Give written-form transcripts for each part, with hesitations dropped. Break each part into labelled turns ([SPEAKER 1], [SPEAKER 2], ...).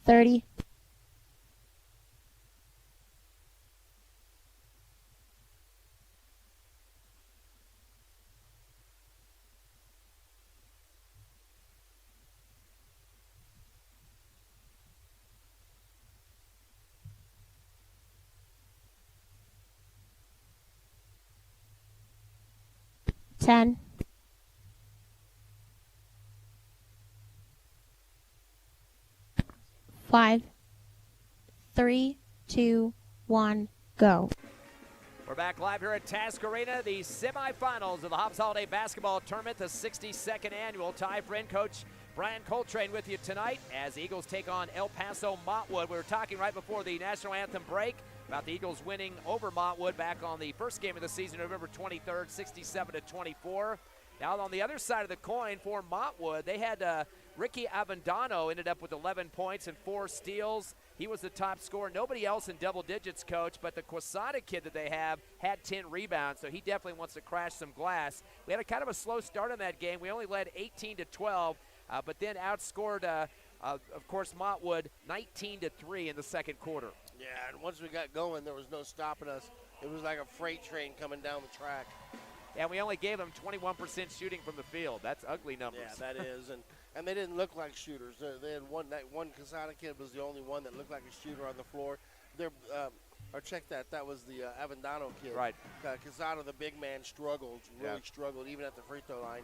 [SPEAKER 1] 30. Ten. 5, 3, 2, 1, go.
[SPEAKER 2] We're back live here at Task Arena, the semifinals of the Hobbs Holiday Basketball Tournament, the 62nd annual. Ty Friend, Coach Brian Coltrane with you tonight as the Eagles take on El Paso Montwood. We were talking right before the national anthem break about the Eagles winning over Montwood back on the first game of the season, November 23rd, 67-24. Now on the other side of the coin for Montwood, they had Ricky Avendano ended up with 11 points and 4 steals. He was the top scorer. Nobody else in double digits, Coach, but the Quesada kid that they have had 10 rebounds, so he definitely wants to crash some glass. We had a kind of a slow start in that game. We only led 18-12, but then outscored, of course, Montwood 19-3 in the second quarter.
[SPEAKER 3] Yeah, and once we got going, there was no stopping us. It was like a freight train coming down the track.
[SPEAKER 2] And we only gave them 21% shooting from the field. That's ugly numbers.
[SPEAKER 3] Yeah, that is. And they didn't look like shooters. They had one Quesada kid was the only one that looked like a shooter on the floor. Or check that. That was the Avendano kid.
[SPEAKER 2] Right.
[SPEAKER 3] Quesada, the big man, struggled, struggled, even at the free throw line.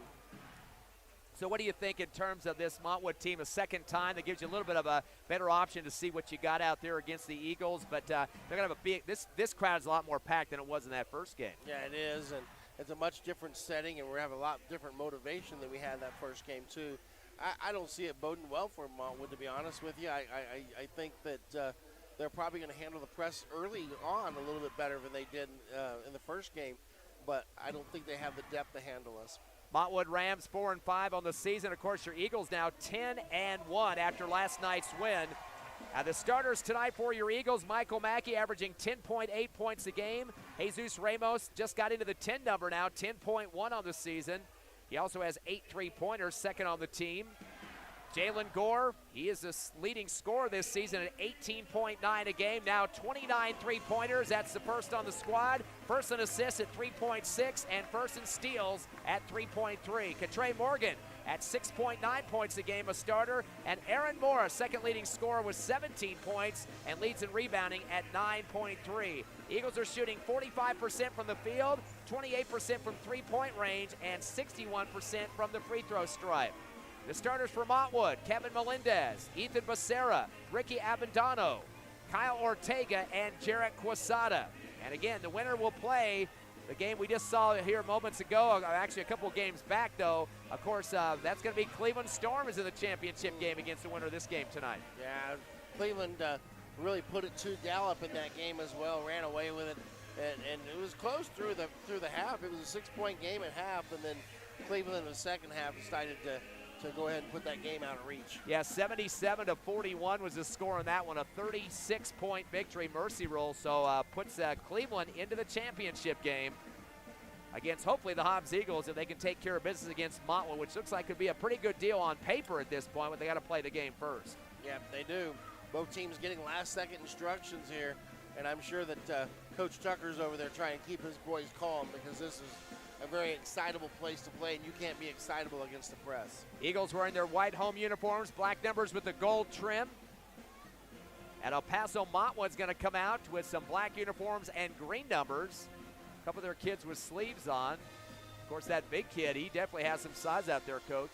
[SPEAKER 2] So what do you think in terms of this Montwood team? A second time that gives you a little bit of a better option to see what you got out there against the Eagles. But they're going to have a big – this crowd is a lot more packed than it was in that first game.
[SPEAKER 3] Yeah, it is. And it's a much different setting, and we have a lot different motivation than we had in that first game, too. I don't see it boding well for Montwood, to be honest with you. I think that they're probably going to handle the press early on a little bit better than they did in the first game, but I don't think they have the depth to handle us.
[SPEAKER 2] Montwood Rams 4-5 on the season. Of course, your Eagles now 10-1 after last night's win. The starters tonight for your Eagles, Michael Mackey averaging 10.8 points a game. Jesus Ramos just got into the 10 number now, 10.1 on the season. He also has 8 3-pointers, second on the team. Jalen Gore, he is the leading scorer this season at 18.9 a game. Now 29 3-pointers. That's the first on the squad. First in assists at 3.6 and first in steals at 3.3. Katre Morgan at 6.9 points a game, a starter. And Aaron Morris, second leading scorer with 17 points and leads in rebounding at 9.3. Eagles are shooting 45% from the field, 28% from three-point range, and 61% from the free throw stripe. The starters for Montwood, Kevin Melendez, Ethan Becerra, Ricky Avendano, Kyle Ortega, and Jarrett Quesada. And again, the winner will play the game we just saw here moments ago, actually a couple games back though. Of course, that's going to be Cleveland Storm is in the championship game against the winner of this game tonight.
[SPEAKER 3] Yeah, Cleveland really put it to Gallup in that game as well, ran away with it. And it was close through the half. It was a 6-point game at half, and then Cleveland in the second half decided to go ahead and put that game out of reach. Yeah,
[SPEAKER 2] 77-41 was the score on that one, a 36-point victory, mercy rule, so puts Cleveland into the championship game against hopefully the Hobbs Eagles if they can take care of business against Montwood, which looks like could be a pretty good deal on paper at this point, but they got to play the game first.
[SPEAKER 3] Yeah, they do. Both teams getting last-second instructions here, and I'm sure that Coach Tucker's over there trying to keep his boys calm because this is a very excitable place to play, and you can't be excitable against the press.
[SPEAKER 2] Eagles wearing their white home uniforms, black numbers with the gold trim. And El Paso Montwood's going to come out with some black uniforms and green numbers. A couple of their kids with sleeves on. Of course, that big kid, he definitely has some size out there, Coach.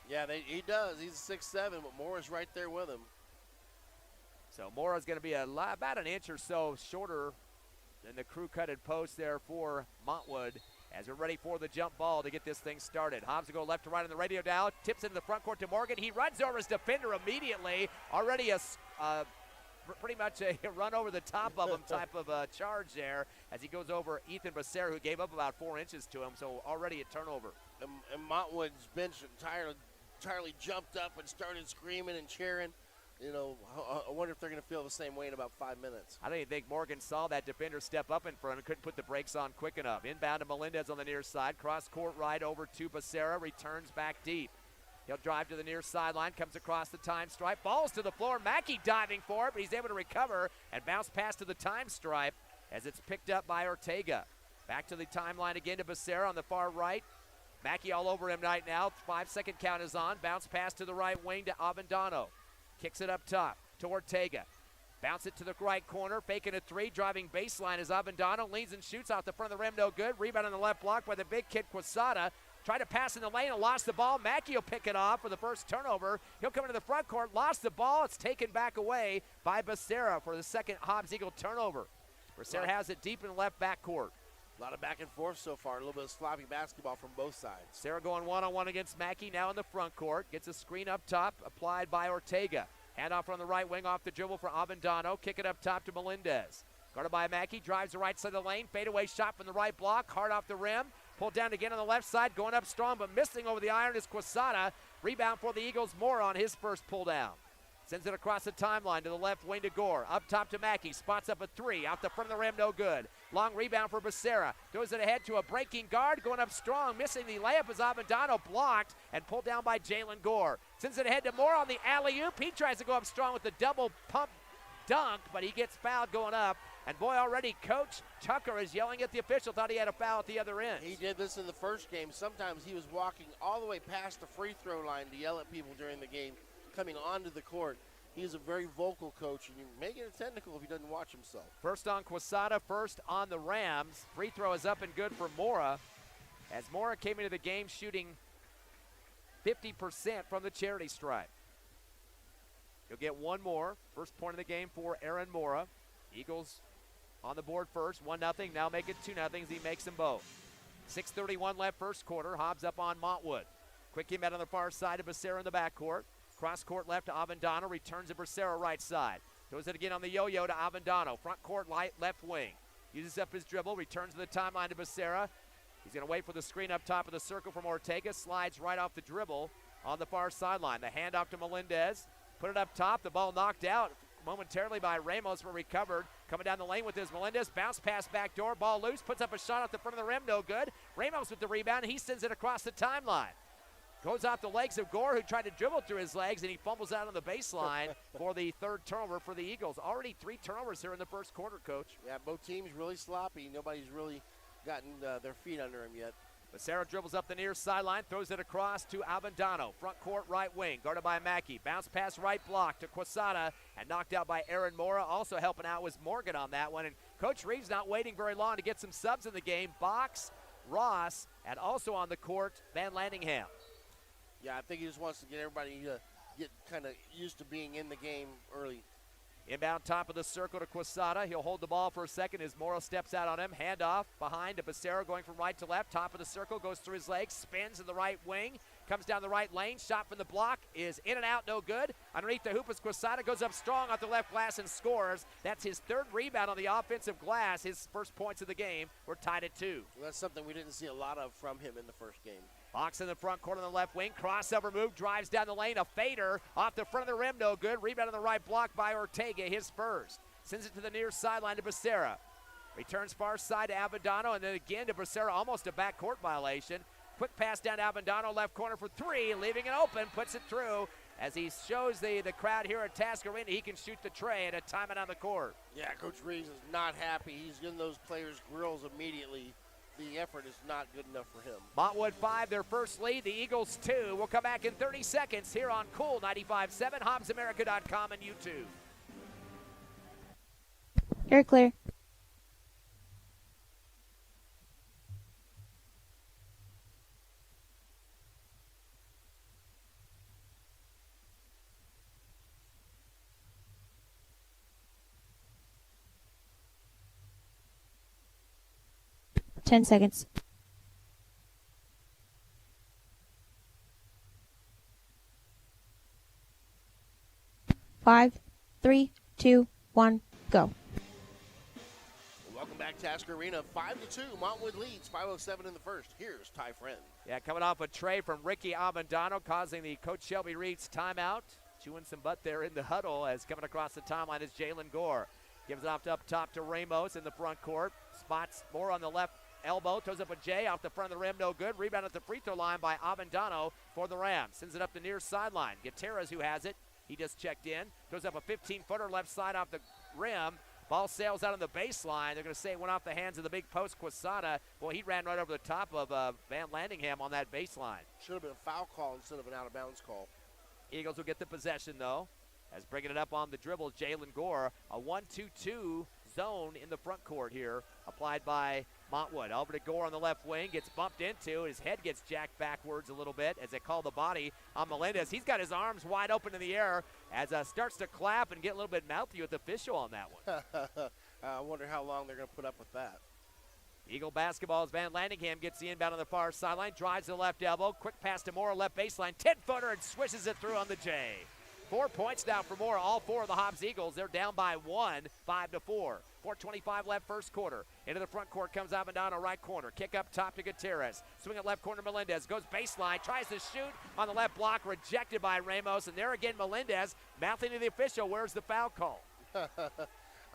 [SPEAKER 3] Yeah, he does. He's 6'7", but Mora's right there with him.
[SPEAKER 2] So Mora's going to be about an inch or so shorter than the crew-cutted post there for Montwood. As we're ready for the jump ball to get this thing started. Hobbs will go left to right on the radio dial. Tips into the front court to Morgan. He runs over his defender immediately. Already a pretty much a run over the top of him type of charge there as he goes over Ethan Becerra, who gave up about 4 inches to him. So already a turnover.
[SPEAKER 3] And Montwood's bench entirely jumped up and started screaming and cheering. You know, I wonder if they're going to feel the same way in about 5 minutes.
[SPEAKER 2] I don't even think Morgan saw that defender step up in front and couldn't put the brakes on quick enough. Inbound to Melendez on the near side. Cross court right over to Becerra. Returns back deep. He'll drive to the near sideline, comes across the time stripe, balls to the floor. Mackey diving for it, but he's able to recover and bounce past to the time stripe as it's picked up by Ortega. Back to the timeline again to Becerra on the far right. Mackey all over him right now. 5-second count is on. Bounce pass to the right wing to Avendano. Kicks it up top to Ortega. Bounce it to the right corner, faking a three, driving baseline as Avendano leans and shoots off the front of the rim, no good. Rebound on the left block by the big kid Quesada. Tried to pass in the lane and lost the ball. Mackey will pick it off for the first turnover. He'll come into the front court, lost the ball. It's taken back away by Becerra for the second Hobbs Eagle turnover. Becerra has it deep in the left backcourt.
[SPEAKER 3] A lot of back and forth so far. A little bit of sloppy basketball from both sides.
[SPEAKER 2] Becerra going one-on-one against Mackey now in the front court. Gets a screen up top, applied by Ortega. Handoff on the right wing off the dribble for Avendano. Kick it up top to Melendez. Guarded by Mackey. Drives the right side of the lane. Fadeaway shot from the right block. Hard off the rim. Pulled down again on the left side. Going up strong, but missing over the iron is Quesada. Rebound for the Eagles. Moore on his first pull down. Sends it across the timeline to the left wing to Gore. Up top to Mackey. Spots up a three. Out the front of the rim, no good. Long rebound for Becerra. Throws it ahead to a breaking guard. Going up strong. Missing the layup as Avendano blocked and pulled down by Jalen Gore. Sends it ahead to Moore on the alley-oop. He tries to go up strong with the double pump dunk, but he gets fouled going up. And boy, already Coach Tucker is yelling at the official. Thought he had a foul at the other end.
[SPEAKER 3] He did this in the first game. Sometimes he was walking all the way past the free throw line to yell at people during the game coming onto the court. He's a very vocal coach, and you make it a technical if he doesn't watch himself.
[SPEAKER 2] First on Quesada, first on the Rams. Free throw is up and good for Mora, as Mora came into the game shooting 50% from the charity stripe. He'll get one more. First point of the game for Aaron Mora. Eagles on the board first, 1-0. Now make it 2-0 as he makes them both. 6:31 left first quarter. Hobbs up on Montwood. Quick him out on the far side of Becerra in the backcourt. Cross court left to Avendano. Returns to Becerra right side. Throws it again on the yo-yo to Avendano. Front court light left wing. Uses up his dribble. Returns to the timeline to Becerra. He's going to wait for the screen up top of the circle from Ortega. Slides right off the dribble on the far sideline. The handoff to Melendez. Put it up top. The ball knocked out momentarily by Ramos, but recovered. Coming down the lane with his Melendez. Bounce pass back door. Ball loose. Puts up a shot off the front of the rim. No good. Ramos with the rebound. He sends it across the timeline. Goes off the legs of Gore, who tried to dribble through his legs, and he fumbles out on the baseline for the third turnover for the Eagles. Already 3 turnovers here in the first quarter, Coach.
[SPEAKER 3] Yeah, both teams really sloppy. Nobody's really gotten their feet under him yet.
[SPEAKER 2] Becerra dribbles up the near sideline, throws it across to Avendano. Front court right wing, guarded by Mackey. Bounce pass right block to Quesada, and knocked out by Aaron Mora. Also helping out was Morgan on that one. And Coach Reeves not waiting very long to get some subs in the game. Box, Ross, and also on the court, Van Landingham.
[SPEAKER 3] Yeah, I think he just wants to get everybody to get kind of used to being in the game early.
[SPEAKER 2] Inbound top of the circle to Quesada. He'll hold the ball for a second as Morrow steps out on him. Handoff behind to Becerra going from right to left. Top of the circle, goes through his legs, spins in the right wing, comes down the right lane. Shot from the block is in and out, no good. Underneath the hoop is Quesada, goes up strong off the left glass and scores. That's his third rebound on the offensive glass. His first points of the game. We're tied at 2.
[SPEAKER 3] Well, that's something we didn't see a lot of from him in the first game.
[SPEAKER 2] Box in the front corner on the left wing. Crossover move, drives down the lane. A fader off the front of the rim, no good. Rebound on the right block by Ortega, his first. Sends it to the near sideline to Becerra. Returns far side to Avendano, and then again to Becerra, almost a backcourt violation. Quick pass down to Avendano, left corner for 3, leaving it open, puts it through. As he shows the crowd here at Task Arena, he can shoot the tray and a timeout on the court.
[SPEAKER 3] Yeah, Coach Reeves is not happy. He's getting those players grills immediately. The effort is not good enough for him.
[SPEAKER 2] Montwood 5, their first lead. The Eagles 2. We'll come back in 30 seconds here on Cool 95.7, HobbsAmerica.com, and YouTube.
[SPEAKER 1] You're clear. Ten seconds. 5, 3, 2, 1, go.
[SPEAKER 3] Welcome back, Task Arena. 5-2. Montwood leads. 5:07 in the first. Here's Ty Friend.
[SPEAKER 2] Yeah, coming off a tray from Ricky Avendano, causing the Coach Shelby Reed's timeout. Chewing some butt there in the huddle, as coming across the timeline is Jalen Gore. Gives it off to up top to Ramos in the front court. Spots more on the left elbow, throws up a J off the front of the rim, no good. Rebound at the free throw line by Avendano for the Rams. Sends it up the near sideline. Gutierrez who has it. He just checked in. Throws up a 15-footer left side off the rim. Ball sails out on the baseline. They're going to say it went off the hands of the big post, Quesada. Boy, he ran right over the top of Van Landingham on that baseline.
[SPEAKER 3] Should have been a foul call instead of an out-of-bounds call.
[SPEAKER 2] Eagles will get the possession, though, as bringing it up on the dribble, Jalen Gore. A 1-2-2 zone in the front court here, applied by Montwood. Over to Gore on the left wing, gets bumped into. His head gets jacked backwards a little bit as they call the body on Melendez. He's got his arms wide open in the air as starts to clap and get a little bit mouthy with the official on that one.
[SPEAKER 3] I wonder how long they're going to put up with that.
[SPEAKER 2] Eagle basketball as Van Landingham gets the inbound on the far sideline, drives to the left elbow, quick pass to Moore, left baseline, 10-footer, and swishes it through on the J. 4 points now for Moore, all four of the Hobbs Eagles. They're down by 1, 5-4. 4:25 left first quarter. Into the front court comes Avendano, right corner. Kick up top to Gutierrez. Swing at left corner, Melendez. Goes baseline, tries to shoot on the left block, rejected by Ramos. And there again, Melendez mouthing to the official. Where's the foul call?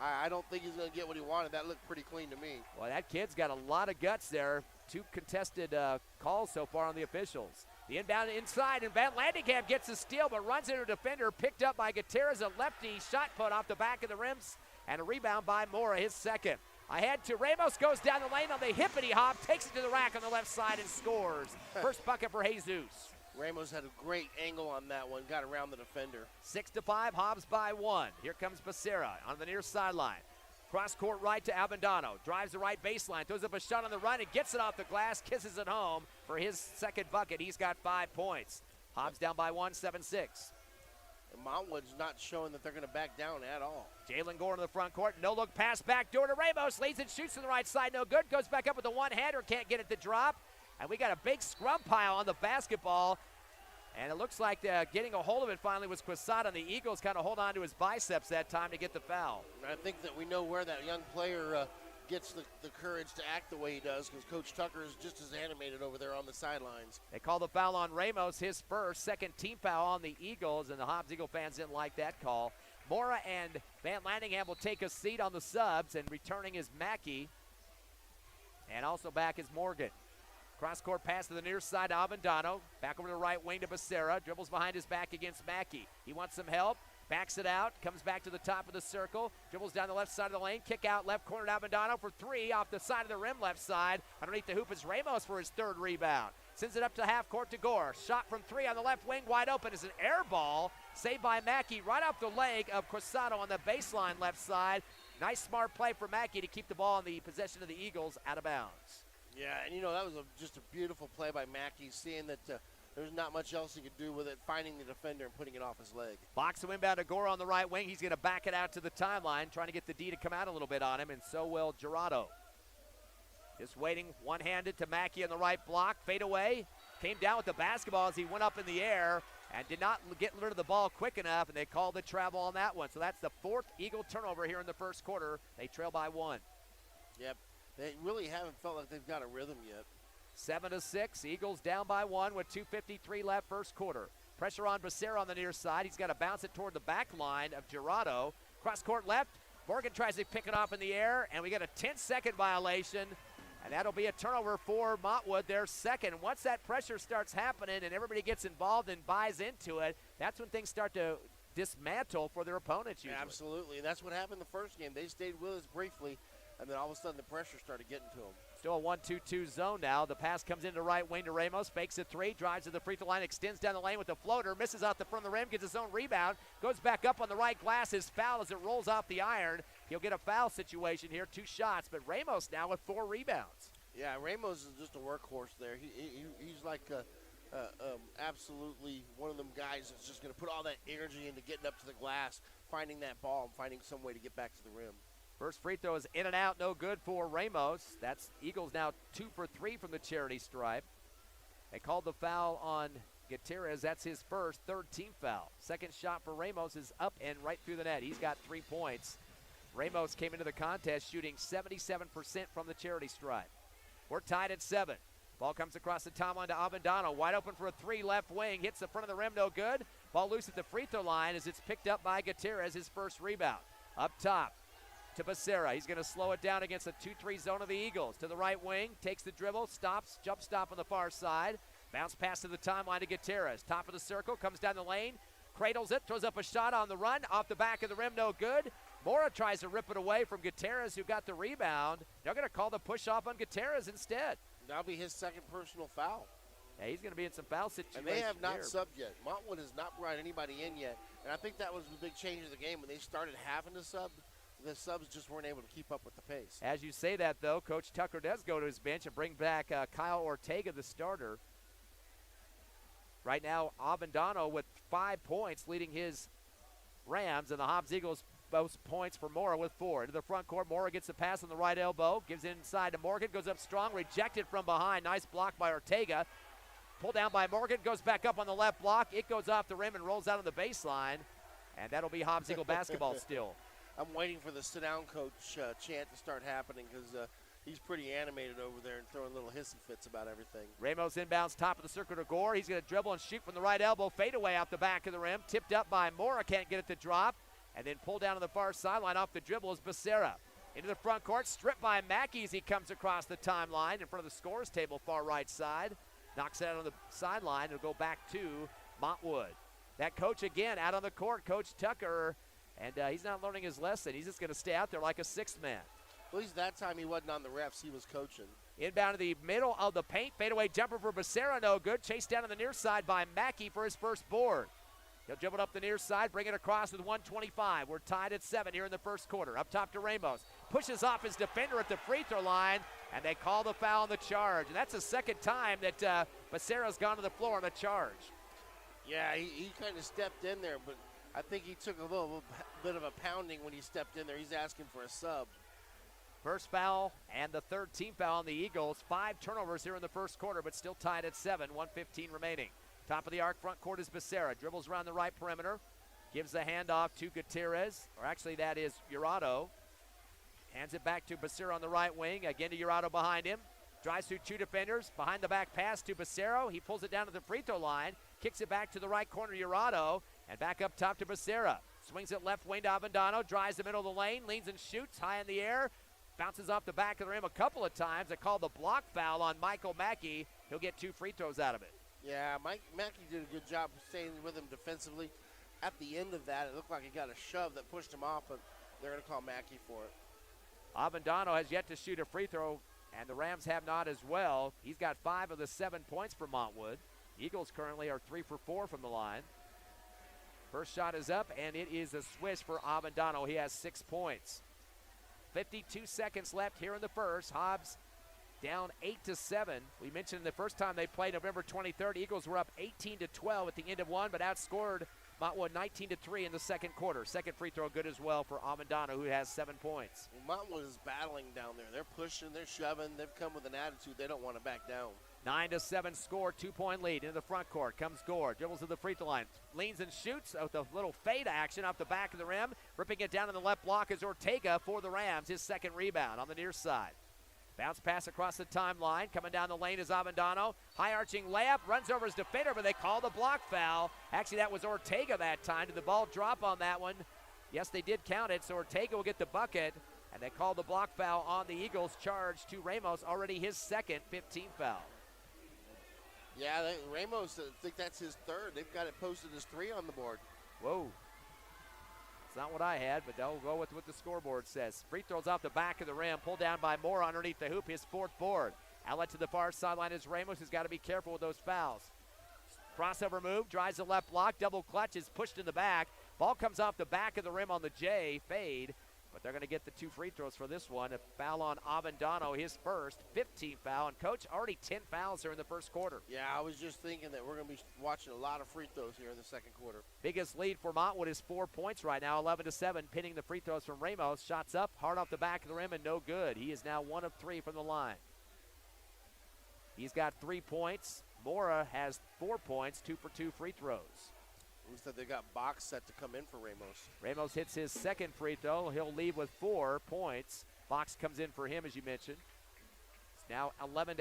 [SPEAKER 3] I don't think he's going to get what he wanted. That looked pretty clean to me.
[SPEAKER 2] Well, that kid's got a lot of guts there. 2 contested calls so far on the officials. The inbound inside, and Van Landingham gets a steal, but runs into a defender, picked up by Gutierrez, a lefty shot put off the back of the rims, and a rebound by Mora, his second. Ahead to Ramos, goes down the lane on the hippity hop, takes it to the rack on the left side and scores. First bucket for Jesus.
[SPEAKER 3] Ramos had a great angle on that one, got around the defender.
[SPEAKER 2] 6-5, Hobbs by 1. Here comes Becerra on the near sideline. Cross court right to Avendano. Drives the right baseline, throws up a shot on the run and gets it off the glass, kisses it home for his second bucket. He's got 5 points. Hobbs down by 1, 7-6.
[SPEAKER 3] And Montwood's not showing that they're going to back down at all.
[SPEAKER 2] Jalen Gore to the front court. No look pass back door to Ramos. Leads and shoots to the right side. No good. Goes back up with a one-hander. Can't get it to drop. And we got a big scrum pile on the basketball. And it looks like getting a hold of it finally was Quesada. And the Eagles kind of hold on to his biceps that time to get the foul.
[SPEAKER 3] I think that we know where that young player gets the courage to act the way he does, because Coach Tucker is just as animated over there on the sidelines.
[SPEAKER 2] They call the foul on Ramos, his first, second team foul on the Eagles, and the Hobbs Eagle fans didn't like that call. Mora and Van Landingham will take a seat on the subs, and returning is Mackey. And also back is Morgan. Cross-court pass to the near side to Avendano. Back over to the right wing to Becerra. Dribbles behind his back against Mackey. He wants some help. Backs it out. Comes back to the top of the circle. Dribbles down the left side of the lane. Kick out left corner to Avendano for 3 off the side of the rim left side. Underneath the hoop is Ramos for his third rebound. Sends it up to half court to Gore. Shot from 3 on the left wing. Wide open is an air ball. Saved by Mackey right off the leg of Quesada on the baseline left side. Nice smart play for Mackey to keep the ball in the possession of the Eagles out of bounds.
[SPEAKER 3] Yeah, and that was just a beautiful play by Mackey, seeing that there's not much else he could do with it, finding the defender and putting it off his leg.
[SPEAKER 2] Box to inbound to Gore on the right wing. He's going to back it out to the timeline, trying to get the D to come out a little bit on him, and so will Gerardo. Just waiting one-handed to Mackey on the right block. Fade away. Came down with the basketball as he went up in the air and did not get rid of the ball quick enough, and they called the travel on that one. So that's the 4th Eagle turnover here in the first quarter. They trail by 1.
[SPEAKER 3] Yep. They really haven't felt like they've got a rhythm yet.
[SPEAKER 2] 7-6. Eagles down by 1 with 2:53 left first quarter. Pressure on Becerra on the near side. He's got to bounce it toward the back line of Gerardo. Cross court left. Morgan tries to pick it off in the air, and we got a 10-second violation. And that'll be a turnover for Montwood, their second. Once that pressure starts happening and everybody gets involved and buys into it, that's when things start to dismantle for their opponents usually.
[SPEAKER 3] Absolutely, and that's what happened the first game. They stayed with us briefly, and then all of a sudden the pressure started getting to them.
[SPEAKER 2] Still a 1-2-2 zone now. The pass comes into right wing to Ramos, fakes a 3, drives to the free throw line, extends down the lane with a floater, misses out the front of the rim, gets his own rebound, goes back up on the right glass, is fouled as it rolls off the iron. He'll get a foul situation here, 2 shots, but Ramos now with 4 rebounds.
[SPEAKER 3] Yeah, Ramos is just a workhorse there. He's like absolutely one of them guys that's just going to put all that energy into getting up to the glass, finding that ball, and finding some way to get back to the rim.
[SPEAKER 2] First free throw is in and out, no good for Ramos. That's Eagles now 2 for 3 from the charity stripe. They called the foul on Gutierrez. That's his first, 3rd team foul. Second shot for Ramos is up and right through the net. He's got 3 points. Ramos came into the contest shooting 77% from the charity stripe. We're tied at 7. Ball comes across the timeline to Avendano. Wide open for a 3 left wing. Hits the front of the rim, no good. Ball loose at the free throw line as it's picked up by Gutierrez, his first rebound. Up top, to Becerra. He's going to slow it down against a 2-3 zone of the Eagles. To the right wing, takes the dribble, stops, jump stop on the far side. Bounce pass to the timeline to Gutierrez. Top of the circle, comes down the lane, cradles it, throws up a shot on the run, off the back of the rim, no good. Mora tries to rip it away from Gutierrez, who got the rebound. They're going to call the push off on Gutierrez instead.
[SPEAKER 3] That'll be his second personal foul.
[SPEAKER 2] Yeah, he's going to be in some foul situations.
[SPEAKER 3] And they have not subbed yet. Montwood has not brought anybody in yet. And I think that was the big change of the game. When they started having to sub, the subs just weren't able to keep up with the pace.
[SPEAKER 2] As you say that, though, Coach Tucker does go to his bench and bring back Kyle Ortega, the starter. Right now, Avendano with 5 points leading his Rams, and the Hobbs Eagles both points for Mora with 4. Into the front court, Mora gets the pass on the right elbow, gives it inside to Morgan, goes up strong, rejected from behind. Nice block by Ortega. Pulled down by Morgan, goes back up on the left block. It goes off the rim and rolls out on the baseline, and that'll be Hobbs Eagle basketball still.
[SPEAKER 3] I'm waiting for the sit-down coach chant to start happening because he's pretty animated over there and throwing little hissy fits about everything.
[SPEAKER 2] Ramos inbounds top of the circle to Gore. He's going to dribble and shoot from the right elbow. Fade away off the back of the rim. Tipped up by Mora. Can't get it to drop. And then pulled down on the far sideline off the dribble is Becerra. Into the front court. Stripped by Mackey as he comes across the timeline in front of the scores table, far right side. Knocks it out on the sideline. It'll go back to Montwood. That coach again out on the court, Coach Tucker. And he's not learning his lesson. He's just going to stay out there like a sixth man.
[SPEAKER 3] At least that time he wasn't on the refs. He was coaching.
[SPEAKER 2] Inbound to the middle of the paint. Fadeaway jumper for Becerra, no good. Chased down on the near side by Mackey for his first board. He'll dribble it up the near side, bring it across with 1:25. We're tied at 7 here in the first quarter. Up top to Ramos. Pushes off his defender at the free throw line, and they call the foul on the charge. And that's the second time that Becerra's gone to the floor on a charge.
[SPEAKER 3] Yeah, he kind of stepped in there, but I think he took a little bit of a pounding when he stepped in there. He's asking for a sub.
[SPEAKER 2] First foul and the third team foul on the Eagles. 5 turnovers here in the first quarter, but still tied at 7. 1:15 remaining. Top of the arc, front court is Becerra. Dribbles around the right perimeter. Gives the handoff to Gutierrez. Or actually, that is Jurado. Hands it back to Becerra on the right wing. Again to Jurado behind him. Drives through 2 defenders. Behind the back pass to Becerra. He pulls it down to the free throw line. Kicks it back to the right corner, Jurado. And back up top to Becerra. Swings it left wing to Avendano. Drives the middle of the lane. Leans and shoots high in the air. Bounces off the back of the rim a couple of times. They called the block foul on Michael Mackey. He'll get 2 free throws out of it.
[SPEAKER 3] Yeah, Mackey did a good job staying with him defensively. At the end of that, it looked like he got a shove that pushed him off, but they're going to call Mackey for it.
[SPEAKER 2] Avendano has yet to shoot a free throw, and the Rams have not as well. He's got 5 of the 7 points for Montwood. Eagles currently are 3 for 4 from the line. First shot is up, and it is a swish for Avendano. He has 6 points. 52 seconds left here in the first. Hobbs down 8-7. We mentioned the first time they played November 23rd, Eagles were up 18-12 at the end of one, but outscored Montwood 19-3 in the second quarter. Second free throw good as well for Avendano, who has 7 points.
[SPEAKER 3] Well, Montwood is battling down there. They're pushing, they're shoving. They've come with an attitude. They don't want to back down.
[SPEAKER 2] 9-7 score, 2-point lead. Into the front court comes Gore. Dribbles to the free throw line. Leans and shoots with a little fade action off the back of the rim. Ripping it down in the left block is Ortega for the Rams. His second rebound on the near side. Bounce pass across the timeline. Coming down the lane is Avendano. High arching layup. Runs over his defender, but they call the block foul. Actually, that was Ortega that time. Did the ball drop on that one? Yes, they did count it, so Ortega will get the bucket. And they call the block foul on the Eagles. Charge to Ramos, already his second 15 foul.
[SPEAKER 3] Yeah, Ramos, I think that's his third. They've got it posted as 3 on the board.
[SPEAKER 2] Whoa. It's not what I had, but they'll go with what the scoreboard says. Free throws off the back of the rim. Pulled down by Moore underneath the hoop, his 4th board. Outlet to the far sideline is Ramos, who's got to be careful with those fouls. Crossover move, drives the left block. Double clutch is pushed in the back. Ball comes off the back of the rim on the J. Fade. But they're going to get the 2 free throws for this one. A foul on Avendano, his first, 15th foul. And, Coach, already 10 fouls here in the first quarter.
[SPEAKER 3] Yeah, I was just thinking that we're going to be watching a lot of free throws here in the second quarter.
[SPEAKER 2] Biggest lead for Montwood is 4 points right now, 11-7, pinning the free throws from Ramos. Shots up, hard off the back of the rim, and no good. He is now 1 of 3 from the line. He's got 3 points. Mora has 4 points, 2 for 2 free throws.
[SPEAKER 3] Looks like they got box set to come in for Ramos.
[SPEAKER 2] Ramos hits his second free throw. He'll leave with 4 points. Box comes in for him, as you mentioned. It's now 11-8,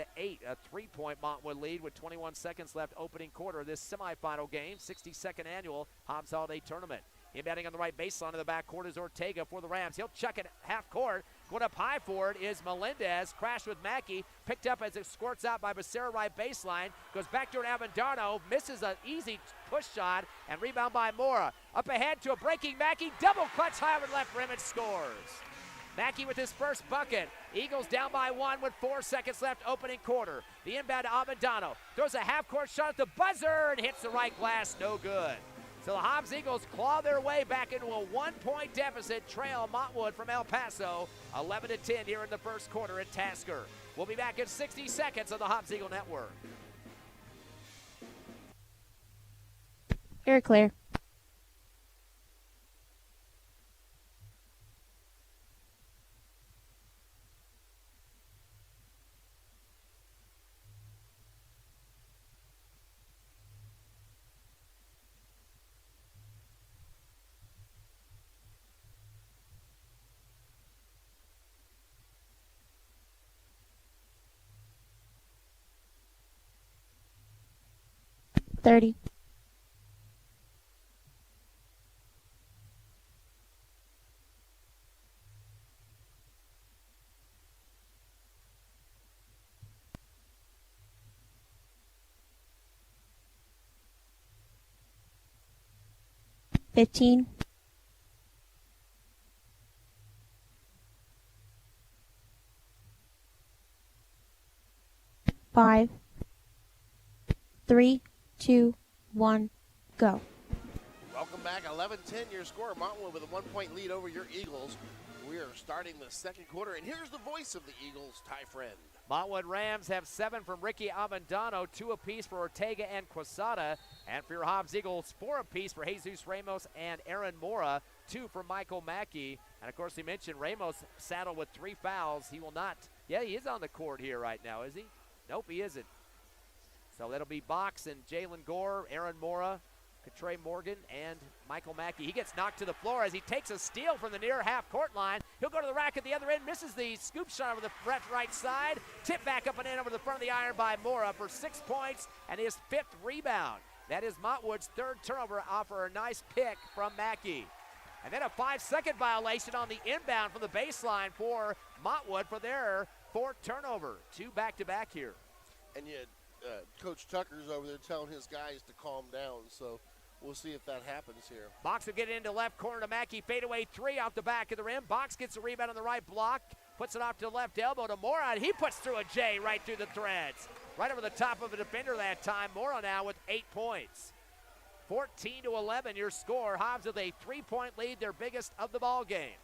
[SPEAKER 2] a 3-point Montwood lead with 21 seconds left opening quarter of this semifinal game, 62nd annual Hobbs Holiday Tournament. Inbounding on the right baseline of the backcourt is Ortega for the Rams. He'll chuck it half court. Going up high for it is Melendez. Crashed with Mackey. Picked up as it squirts out by Becerra right baseline. Goes back to an Avendano. Misses an easy push shot. And rebound by Mora. Up ahead to a breaking Mackey. Double clutch high over the left rim and scores. Mackey with his first bucket. Eagles down by 1 with 4 seconds left opening quarter. The inbound to Avendano. Throws a half-court shot at the buzzer and hits the right glass. No good. So the Hobbs Eagles claw their way back into a 1-point deficit, trail Montwood from El Paso, 11-10 here in the first quarter at Tasker. We'll be back in 60 seconds on the Hobbs Eagle Network.
[SPEAKER 1] You're clear. $30. $15. $5. 3, 2, 1, go.
[SPEAKER 3] Welcome back. 11-10 your score. Montwood with a 1-point lead over your Eagles. We are starting the second quarter, and here's the voice of the Eagles, Ty Friend.
[SPEAKER 2] Montwood Rams have 7 from Ricky Avendano, 2 apiece for Ortega and Quesada. And for your Hobbs Eagles, 4 apiece for Jesus Ramos and Aaron Mora, 2 for Michael Mackey. And of course, he mentioned Ramos saddled with 3 fouls. He will not, yeah, he is on the court here right now, is he? Nope, he isn't. So that'll be Box and Jalen Gore, Aaron Mora, Katre Morgan, and Michael Mackey. He gets knocked to the floor as he takes a steal from the near half-court line. He'll go to the rack at the other end, misses the scoop shot over the right side. Tip back up and in over the front of the iron by Mora for 6 points and his 5th rebound. That is Montwood's 3rd turnover off a nice pick from Mackey. And then a 5-second violation on the inbound from the baseline for Montwood for their 4th turnover. 2 back-to-back here.
[SPEAKER 3] And yet, Coach Tucker's over there telling his guys to calm down, so we'll see if that happens here.
[SPEAKER 2] Box will get it into left corner to Mackey. Fadeaway 3 off the back of the rim. Box gets a rebound on the right block, puts it off to the left elbow to Mora. He puts through a J right through the threads. Right over the top of a defender that time. Mora now with 8 points. 14-11 your score. Hobbs with a 3-point lead, their biggest of the ball game.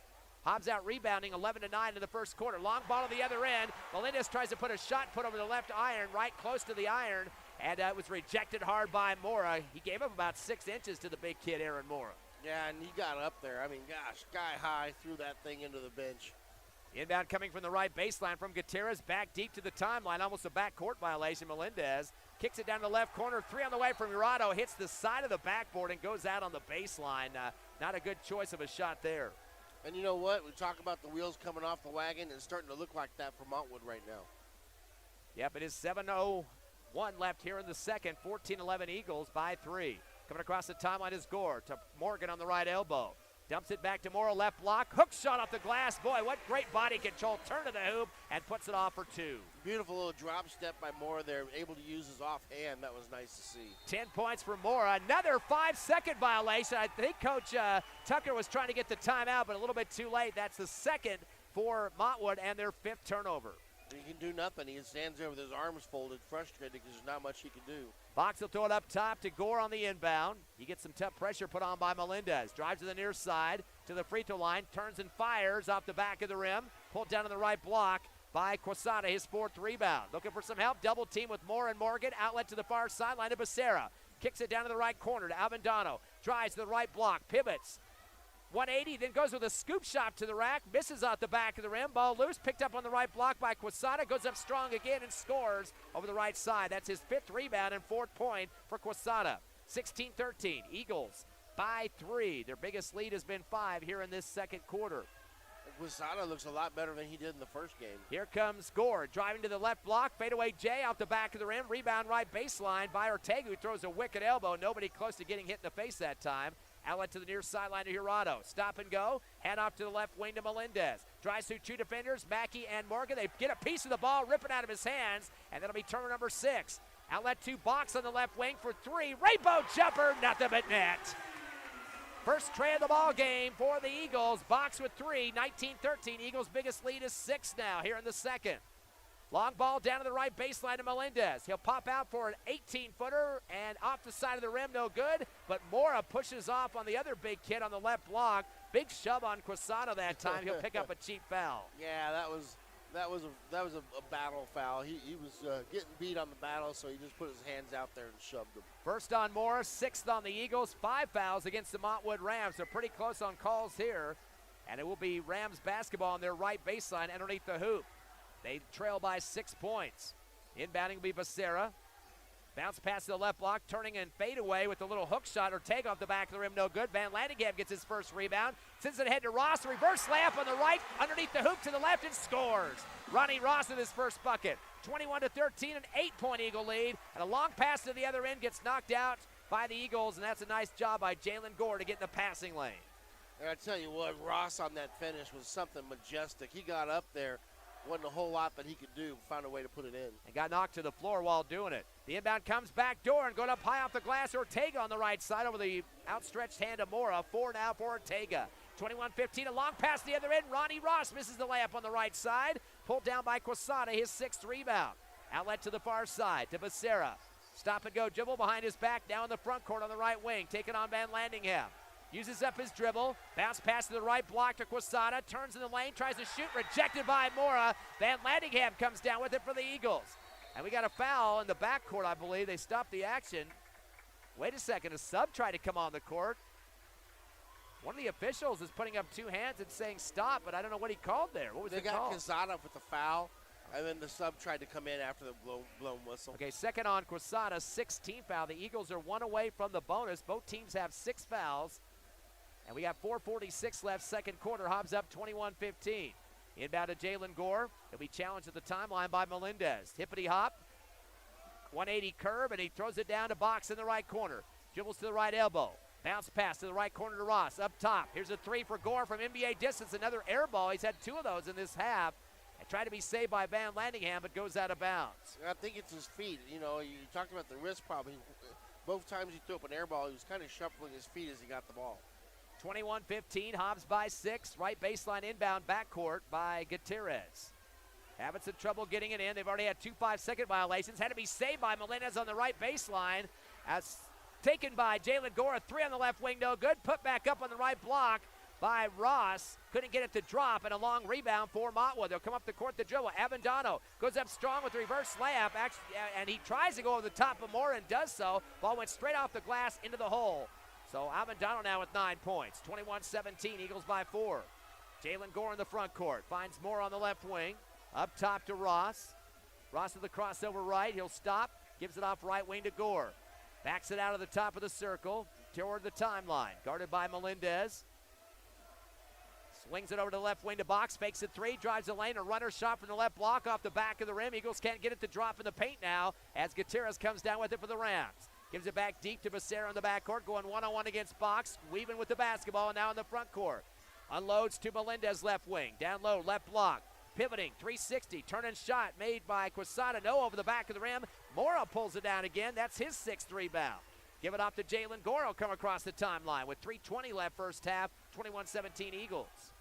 [SPEAKER 2] Hobbs out rebounding 11-9 in the first quarter. Long ball on the other end. Melendez tries to put a shot put over the left iron, right close to the iron, and it was rejected hard by Mora. He gave up about 6 inches to the big kid, Aaron Mora.
[SPEAKER 3] Yeah, and he got up there. I mean, gosh, sky high, threw that thing into the bench.
[SPEAKER 2] Inbound coming from the right baseline from Gutierrez, back deep to the timeline, almost a backcourt violation. Melendez kicks it down to the left corner, 3 on the way from Murado, hits the side of the backboard and goes out on the baseline. Not a good choice of a shot there.
[SPEAKER 3] And you know what? We talk about the wheels coming off the wagon. It's starting to look like that for Montwood right now.
[SPEAKER 2] Yep, it is 7:01 left here in the second. 14-11 Eagles by 3. Coming across the timeline is Gore to Morgan on the right elbow. Dumps it back to Mora, left block. Hook shot off the glass. Boy, what great body control. Turn to the hoop and puts it off for 2.
[SPEAKER 3] Beautiful little drop step by Mora there. Able to use his offhand. That was nice to see.
[SPEAKER 2] 10 points for Mora. Another 5-second violation. I think Coach Tucker was trying to get the timeout, but a little bit too late. That's the 2nd for Montwood and their 5th turnover.
[SPEAKER 3] He can do nothing. He stands there with his arms folded, frustrated because there's not much he can do.
[SPEAKER 2] Box will throw it up top to Gore on the inbound. He gets some tough pressure put on by Melendez. Drives to the near side to the free throw line. Turns and fires off the back of the rim. Pulled down to the right block by Quesada, his 4th rebound. Looking for some help. Double team with Moore and Morgan. Outlet to the far sideline to Becerra. Kicks it down to the right corner to Avendano. Drives to the right block. Pivots. 180, then goes with a scoop shot to the rack, misses out the back of the rim, ball loose, picked up on the right block by Quesada, goes up strong again and scores over the right side. That's his 5th rebound and 4th point for Quesada. 16-13, Eagles by 3. Their biggest lead has been 5 here in this second quarter.
[SPEAKER 3] Quesada looks a lot better than he did in the first game.
[SPEAKER 2] Here comes Gore, driving to the left block, fadeaway J off the back of the rim, rebound right baseline by Ortega, who throws a wicked elbow. Nobody close to getting hit in the face that time. Outlet to the near sideline to Hirado. Stop and go. Hand off to the left wing to Melendez. Drives through 2 defenders, Mackey and Morgan. They get a piece of the ball, rip it out of his hands, and that'll be turner number 6. Outlet to Box on the left wing for 3. Rainbow jumper, nothing but net. First tray of the ball game for the Eagles. Box with 3, 19-13. Eagles' biggest lead is 6 now here in the second. Long ball down to the right baseline to Melendez. He'll pop out for an 18-footer and off the side of the rim, no good. But Mora pushes off on the other big kid on the left block. Big shove on Quasado that time. He'll pick up a cheap foul.
[SPEAKER 3] Yeah, that was a battle foul. He was getting beat on the battle, so he just put his hands out there and shoved him.
[SPEAKER 2] First on Mora, 6th on the Eagles. 5 fouls against the Montwood Rams. They're pretty close on calls here. And it will be Rams basketball on their right baseline underneath the hoop. They trail by 6 points. Inbounding will be Becerra. Bounce pass to the left block, turning and fade away with a little hook shot or take off the back of the rim, no good. Van Landingham gets his first rebound. Sends it ahead to Ross, reverse layup on the right, underneath the hoop to the left, and scores. Ronnie Ross with his first bucket. 21-13, an 8-point Eagle lead. And a long pass to the other end gets knocked out by the Eagles, and that's a nice job by Jalen Gore to get in the passing lane.
[SPEAKER 3] And I tell you what, Ross on that finish was something majestic. He got up there. Wasn't a whole lot that he could do, found a way to put it in.
[SPEAKER 2] And got knocked to the floor while doing it. The inbound comes back door and going up high off the glass. Ortega on the right side over the outstretched hand of Mora. 4 now for Ortega. 21-15, a long pass to the other end. Ronnie Ross misses the layup on the right side. Pulled down by Quasada, his 6th rebound. Outlet to the far side to Becerra. Stop and go dribble behind his back, now in the front court on the right wing. Taking on Van Landingham. Uses up his dribble. Bounce pass to the right block to Quasada. Turns in the lane. Tries to shoot. Rejected by Mora. Van Landingham comes down with it for the Eagles. And we got a foul in the backcourt, I believe. They stopped the action. Wait a second. A sub tried to come on the court. One of the officials is putting up 2 hands and saying stop, but I don't know what he called there. What was it called?
[SPEAKER 3] They got Quasada with the foul, and then the sub tried to come in after the blown whistle.
[SPEAKER 2] Okay, second on Quasada, 16th foul. The Eagles are 1 away from the bonus. Both teams have 6 fouls. And we got 4:46 left, second quarter. Hobbs up 21-15. Inbound to Jalen Gore. He'll be challenged at the timeline by Melendez. Hippity hop. 180 curve, and he throws it down to Box in the right corner. Dribbles to the right elbow. Bounce pass to the right corner to Ross. Up top. Here's a 3 for Gore from NBA distance. Another air ball. He's had 2 of those in this half. And tried to be saved by Van Landingham, but goes out of bounds.
[SPEAKER 3] I think it's his feet. You know, you talked about the wrist problem. Both times he threw up an air ball, he was kind of shuffling his feet as he got the ball.
[SPEAKER 2] 21-15, Hobbs by 6. Right baseline inbound backcourt by Gutierrez. Having some trouble getting it in. They've already had 2 5-second violations. Had to be saved by Melendez on the right baseline. As taken by Jalen Gore. A 3 on the left wing, no good. Put back up on the right block by Ross. Couldn't get it to drop, and a long rebound for Montwood. They'll come up the court to dribble. Avendano goes up strong with a reverse layup, and he tries to go over the top of Moore and does so. Ball went straight off the glass into the hole. So Avendano now with 9 points. 21-17, Eagles by 4. Jalen Gore in the front court. Finds Moore on the left wing. Up top to Ross. Ross with the crossover right. He'll stop. Gives it off right wing to Gore. Backs it out of the top of the circle toward the timeline. Guarded by Melendez. Swings it over to the left wing to Box. Fakes it 3. Drives the lane. A runner shot from the left block off the back of the rim. Eagles can't get it to drop in the paint now as Gutierrez comes down with it for the Rams. Gives it back deep to Becerra in the backcourt, going one-on-one against Box, weaving with the basketball, and now in the front court. Unloads to Melendez left wing, down low, left block, pivoting, 360, turn-in shot made by Quasada, no, over the back of the rim. Mora pulls it down again, that's his 6th rebound. Give it off to Jalen Gore, he'll come across the timeline with 3:20 left first half, 21-17 Eagles.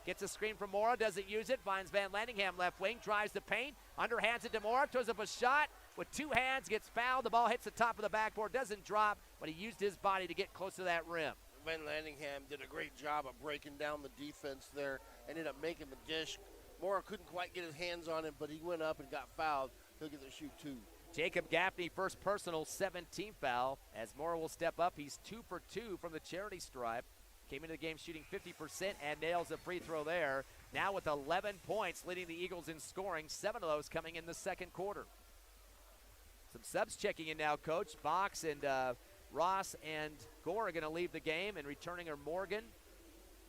[SPEAKER 2] Gets a screen from Mora, doesn't use it, finds Van Landingham left wing, drives the paint, underhands it to Mora, throws up a shot, with 2 hands, gets fouled. The ball hits the top of the backboard, doesn't drop, but he used his body to get close to that rim.
[SPEAKER 3] Van Landingham did a great job of breaking down the defense there, ended up making the dish. Mora couldn't quite get his hands on him, but he went up and got fouled. He'll get the shoot 2.
[SPEAKER 2] Jacob Gaffney, first personal, 17th foul. As Mora will step up, he's 2 for 2 from the charity stripe. Came into the game shooting 50% and nails a free throw there. Now with 11 points, leading the Eagles in scoring, 7 of those coming in the second quarter. Some subs checking in now, Coach. Box and Ross and Gore are going to leave the game, and returning are Morgan,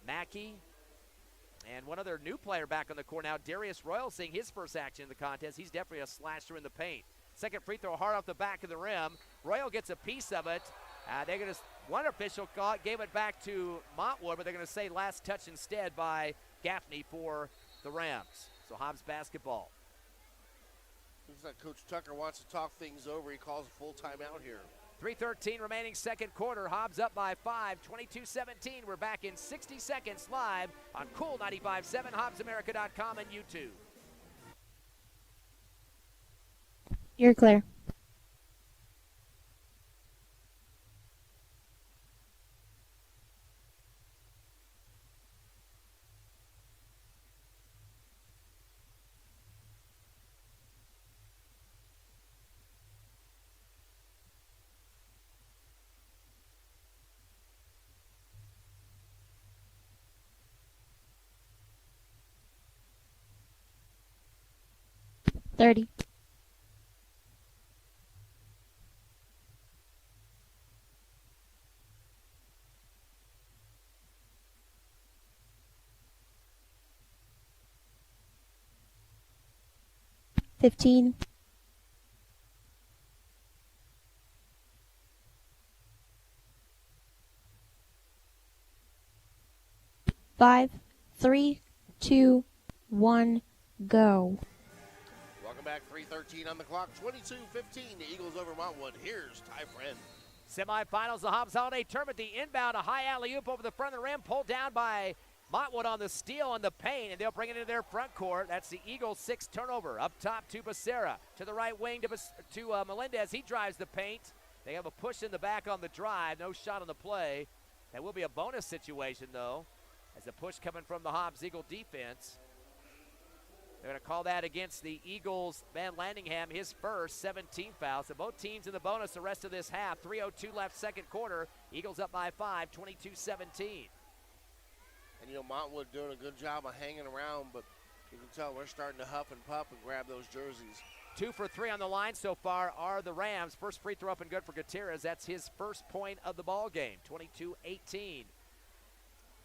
[SPEAKER 2] Mackey, and one other new player back on the court now, Darius Royal, seeing his first action in the contest. He's definitely a slasher in the paint. Second free throw hard off the back of the rim. Royal gets a piece of it. They're going to One official gave it back to Montwood, but they're going to say last touch instead by Gaffney for the Rams. So Hobbs basketball.
[SPEAKER 3] Looks like Coach Tucker wants to talk things over. He calls a full timeout here.
[SPEAKER 2] 3:13 remaining second quarter. Hobbs up by 5, 22-17. We're back in 60 seconds live on Cool 95.7, HobbsAmerica.com, and YouTube.
[SPEAKER 1] You're clear. Thirty. 15. 5, 3, 2, 1, go.
[SPEAKER 3] Welcome back. 3:13 on the clock. 22-15. The Eagles over Montwood. Here's Ty Friend.
[SPEAKER 2] Semifinals, the Hobbs Holiday Tournament. The inbound, a high alley-oop over the front of the rim, pulled down by Montwood on the steal and the paint, and they'll bring it into their front court. That's the Eagles' 6th turnover. Up top to Becerra. To the right wing to Melendez. He drives the paint. They have a push in the back on the drive. No shot on the play. That will be a bonus situation, though, as the push coming from the Hobbs Eagle defense. They're going to call that against the Eagles' Van Landingham, his first 17 foul. So both teams in the bonus the rest of this half. 3:02 left second quarter. Eagles up by 5, 22-17.
[SPEAKER 3] And, you know, Montwood doing a good job of hanging around, but you can tell we're starting to huff and puff and grab those jerseys.
[SPEAKER 2] 2 for 3 on the line so far are the Rams. First free throw up and good for Gutierrez. That's his first point of the ball game, 22-18.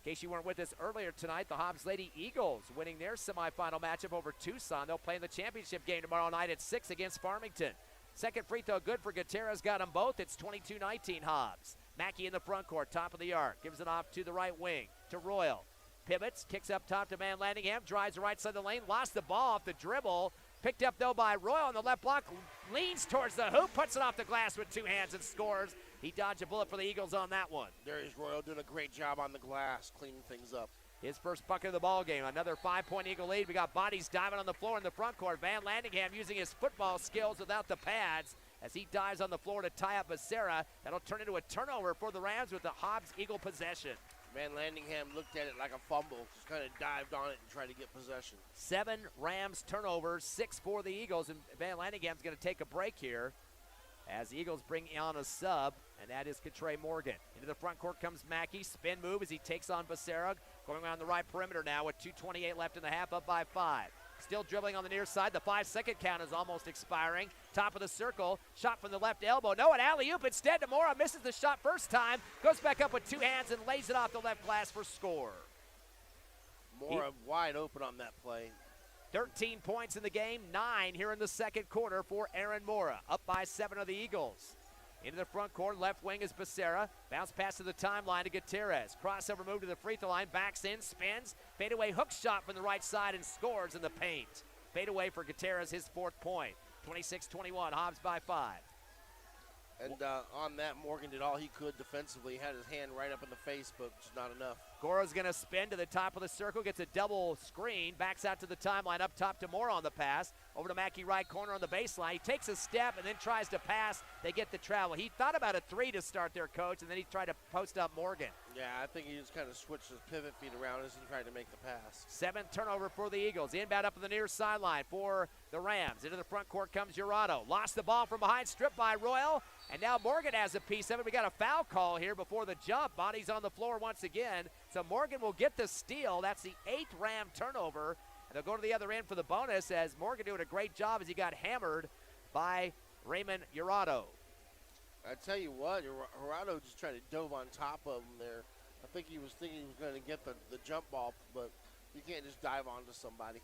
[SPEAKER 2] In case you weren't with us earlier tonight, the Hobbs Lady Eagles winning their semifinal matchup over Tucson. They'll play in the championship game tomorrow night at 6 against Farmington. Second free throw good for Gutierrez. Got them both. It's 22-19 Hobbs. Mackey in the front court, top of the arc. Gives it off to the right wing to Royal. Pivots, kicks up top to Van Landingham. Drives the right side of the lane. Lost the ball off the dribble. Picked up, though, by Royal on the left block. Leans towards the hoop. Puts it off the glass with 2 hands and scores. He dodged a bullet for the Eagles on that one.
[SPEAKER 3] There is Royal doing a great job on the glass, cleaning things up.
[SPEAKER 2] His first bucket of the ball game. Another 5-point Eagle lead. We got bodies diving on the floor in the front court. Van Landingham using his football skills without the pads as he dives on the floor to tie up Becerra. That'll turn into a turnover for the Rams with the Hobbs Eagle possession.
[SPEAKER 3] Van Landingham looked at it like a fumble, just kind of dived on it and tried to get possession. 7
[SPEAKER 2] Rams turnovers, 6 for the Eagles, and Van Landingham's going to take a break here as the Eagles bring on a sub, and that is Katre Morgan. Into the front court comes Mackey. Spin move as he takes on Becerra. Going around the right perimeter now with 2:28 left in the half, up by 5. Still dribbling on the near side. The 5-second count is almost expiring. Top of the circle. Shot from the left elbow. No, an alley-oop instead. Demora misses the shot first time. Goes back up with 2 hands and lays it off the left glass for score.
[SPEAKER 3] Mora wide open on that play.
[SPEAKER 2] 13 points in the game, 9 here in the second quarter for Aaron Mora. Up by 7 of the Eagles. Into the front court, left wing is Becerra. Bounce pass to the timeline to Gutierrez. Crossover move to the free throw line, backs in, spins. Fadeaway hook shot from the right side and scores in the paint. Fadeaway for Gutierrez, his 4th point. 26-21, Hobbs by 5.
[SPEAKER 3] And on that, Morgan did all he could defensively. He had his hand right up in the face, but just not enough.
[SPEAKER 2] Goro's going to spin to the top of the circle, gets a double screen, backs out to the timeline, up top to Mora on the pass. Over to Mackey, right corner on the baseline. He takes a step and then tries to pass. They get the travel. He thought about a 3 to start their coach, and then he tried to post up Morgan.
[SPEAKER 3] Yeah, I think he just kind of switched his pivot feet around as he tried to make the pass.
[SPEAKER 2] 7th turnover for the Eagles. Inbound up on the near sideline for the Rams. Into the front court comes Jurado. Lost the ball from behind, stripped by Royal. And now Morgan has a piece of it. We got a foul call here before the jump. Bodies on the floor once again. So Morgan will get the steal. That's the 8th Ram turnover. And they'll go to the other end for the bonus as Morgan doing a great job as he got hammered by Raymond Jurado.
[SPEAKER 3] I tell you what, Jurado just tried to dove on top of him there. I think he was thinking he was going to get the jump ball, but you can't just dive onto somebody.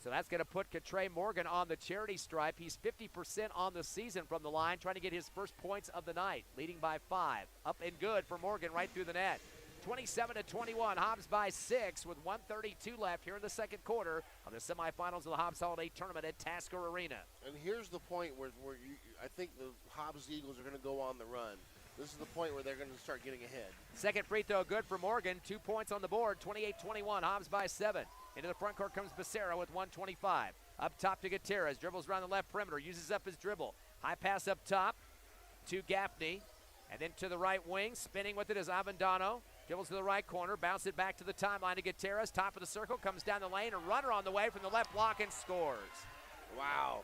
[SPEAKER 2] So that's going to put Trey Morgan on the charity stripe. He's 50% on the season from the line, trying to get his first points of the night, leading by 5. Up and good for Morgan right through the net. 27-21, Hobbs by 6 with 1:32 left here in the second quarter of the semifinals of the Hobbs Holiday Tournament at Tasker Arena.
[SPEAKER 3] And here's the point where I think the Hobbs Eagles are going to go on the run. This is the point where they're going to start getting ahead.
[SPEAKER 2] Second free throw good for Morgan. 2 points on the board, 28-21, Hobbs by 7. Into the front court comes Becerra with 1:25. Up top to Gutierrez, dribbles around the left perimeter, uses up his dribble. High pass up top to Gaffney, and then to the right wing, spinning with it is Avendano. Dribbles to the right corner, bounce it back to the timeline to Gutierrez. Top of the circle, comes down the lane, a runner on the way from the left block and scores.
[SPEAKER 3] Wow.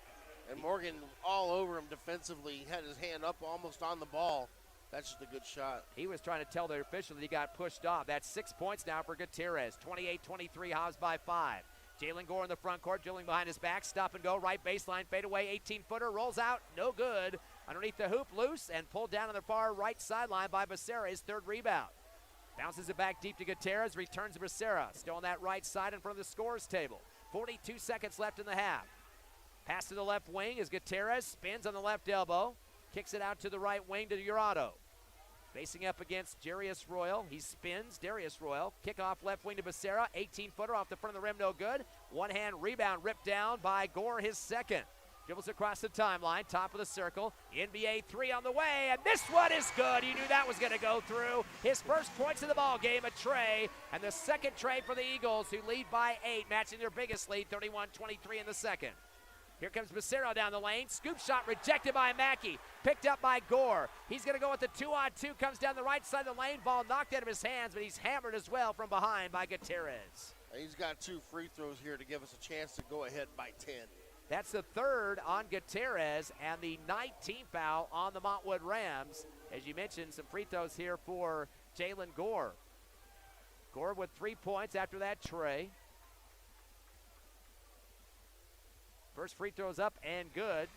[SPEAKER 3] And Morgan all over him defensively. He had his hand up almost on the ball. That's just a good shot.
[SPEAKER 2] He was trying to tell the official that he got pushed off. That's 6 points now for Gutierrez. 28-23, Hobbs by 5. Jalen Gore in the front court, drilling behind his back. Stop and go, right baseline, fade away, 18-footer, rolls out, no good. Underneath the hoop, loose, and pulled down on the far right sideline by Becerra, his third rebound. Bounces it back deep to Gutierrez, returns to Becerra. Still on that right side in front of the scores table. 42 seconds left in the half. Pass to the left wing as Gutierrez spins on the left elbow. Kicks it out to the right wing to Jurado. Facing up against Darius Royal. He spins, Darius Royal. Kickoff left wing to Becerra. 18-footer off the front of the rim, no good. One-hand rebound ripped down by Gore, his second. Dribbles across the timeline, top of the circle. NBA 3 on the way, and this one is good. You knew that was going to go through. His first points of the ball game, a tray, and the second tray for the Eagles, who lead by 8, matching their biggest lead, 31-23 in the second. Here comes Becerra down the lane. Scoop shot rejected by Mackey. Picked up by Gore. He's going to go with the 2-on-2. Comes down the right side of the lane. Ball knocked out of his hands, but he's hammered as well from behind by Gutierrez.
[SPEAKER 3] He's got 2 free throws here to give us a chance to go ahead by 10.
[SPEAKER 2] That's the third on Gutierrez and the 19th foul on the Montwood Rams. As you mentioned, some free throws here for Jalen Gore. Gore with 3 points after that tray. First free throws up and good.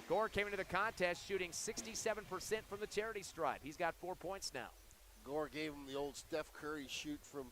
[SPEAKER 2] Gore came into the contest shooting 67% from the charity stripe. He's got 4 points now.
[SPEAKER 3] Gore gave him the old Steph Curry shoot from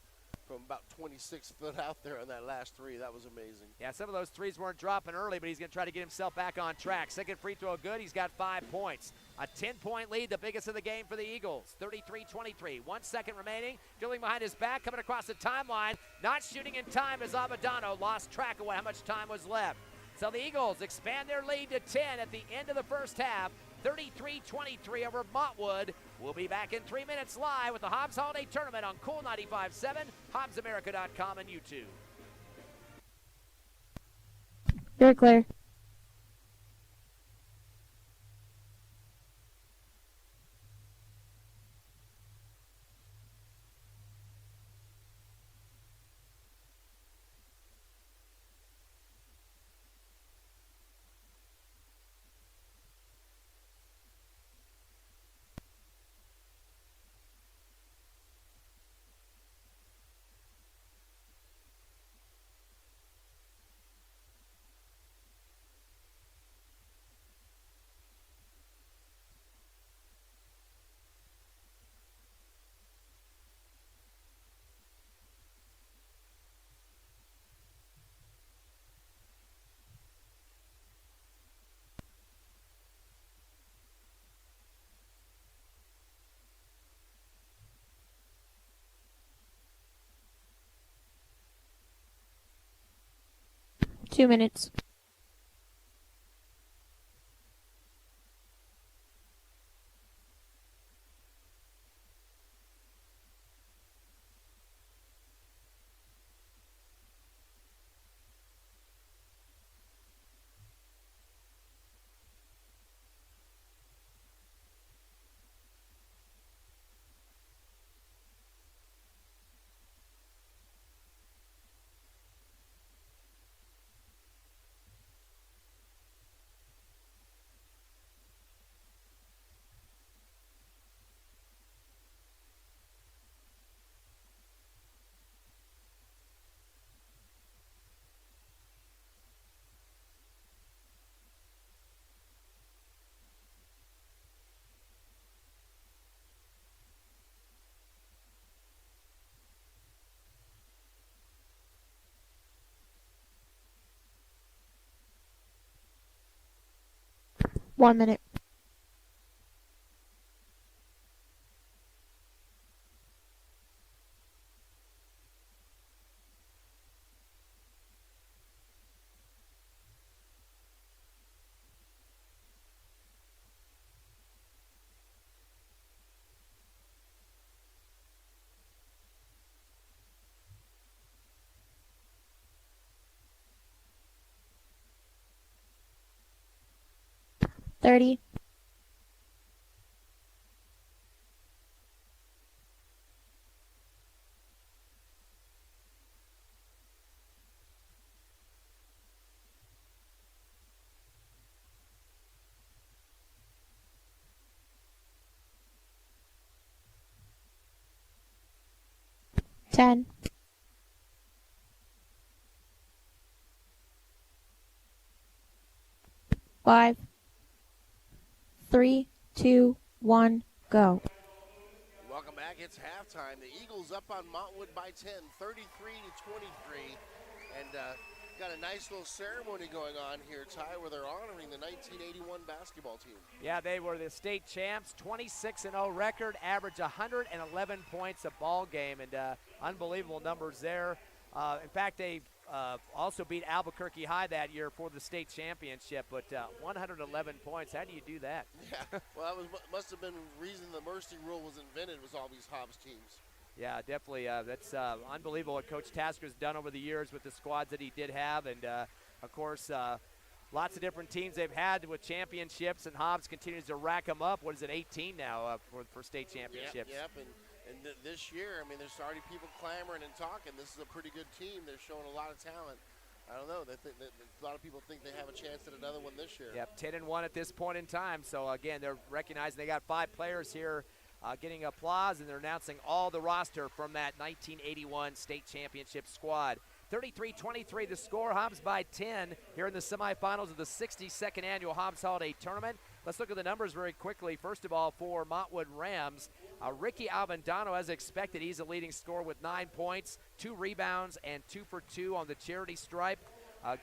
[SPEAKER 3] about 26 foot out there on that last 3. That was amazing.
[SPEAKER 2] Yeah, some of those threes weren't dropping early, but he's going to try to get himself back on track. Second free throw good. He's got 5 points. A 10-point lead, the biggest of the game for the Eagles. 33-23. 1 second remaining. Drilling behind his back, coming across the timeline. Not shooting in time as Abadano lost track of how much time was left. So the Eagles expand their lead to 10 at the end of the first half. 33-23 over Montwood. We'll be back in 3 minutes live with the Hobbs Holiday Tournament on Cool 95.7, HobbsAmerica.com, and YouTube.
[SPEAKER 1] You're clear. Two minutes. 1 minute. $30. 10. 5. 3, 2, 1, go.
[SPEAKER 3] Welcome back. It's halftime. The Eagles up on Montwood by 10, 33-23. And got a nice little ceremony going on here, Ty, where they're honoring the 1981 basketball team.
[SPEAKER 2] Yeah, they were the state champs, 26-0 record, average 111 points a ball game, and unbelievable numbers there. In fact, they also beat Albuquerque High that year for the state championship, but 111 points. How do you do that?
[SPEAKER 3] Yeah, well, that must have been the reason the mercy rule was invented, was all these Hobbs teams.
[SPEAKER 2] Yeah, definitely. That's unbelievable what Coach Tasker's done over the years with the squads that he did have. And, of course, lots of different teams they've had with championships, and Hobbs continues to rack them up. What is it, 18 now for state championships?
[SPEAKER 3] Yep. And this year, I mean, there's already people clamoring and talking. This is a pretty good team. They're showing a lot of talent. I don't know. A lot of people think they have a chance at another one this year.
[SPEAKER 2] Yep, 10-1 at this point in time. So, again, they're recognizing they got 5 players here getting applause, and they're announcing all the roster from that 1981 state championship squad. 33-23 the score. Hobbs by 10 here in the semifinals of the 62nd annual Hobbs Holiday Tournament. Let's look at the numbers very quickly. First of all, for Montwood Rams, Ricky Avendano, as expected, he's a leading scorer with 9 points, 2 rebounds, and 2 for 2 on the charity stripe.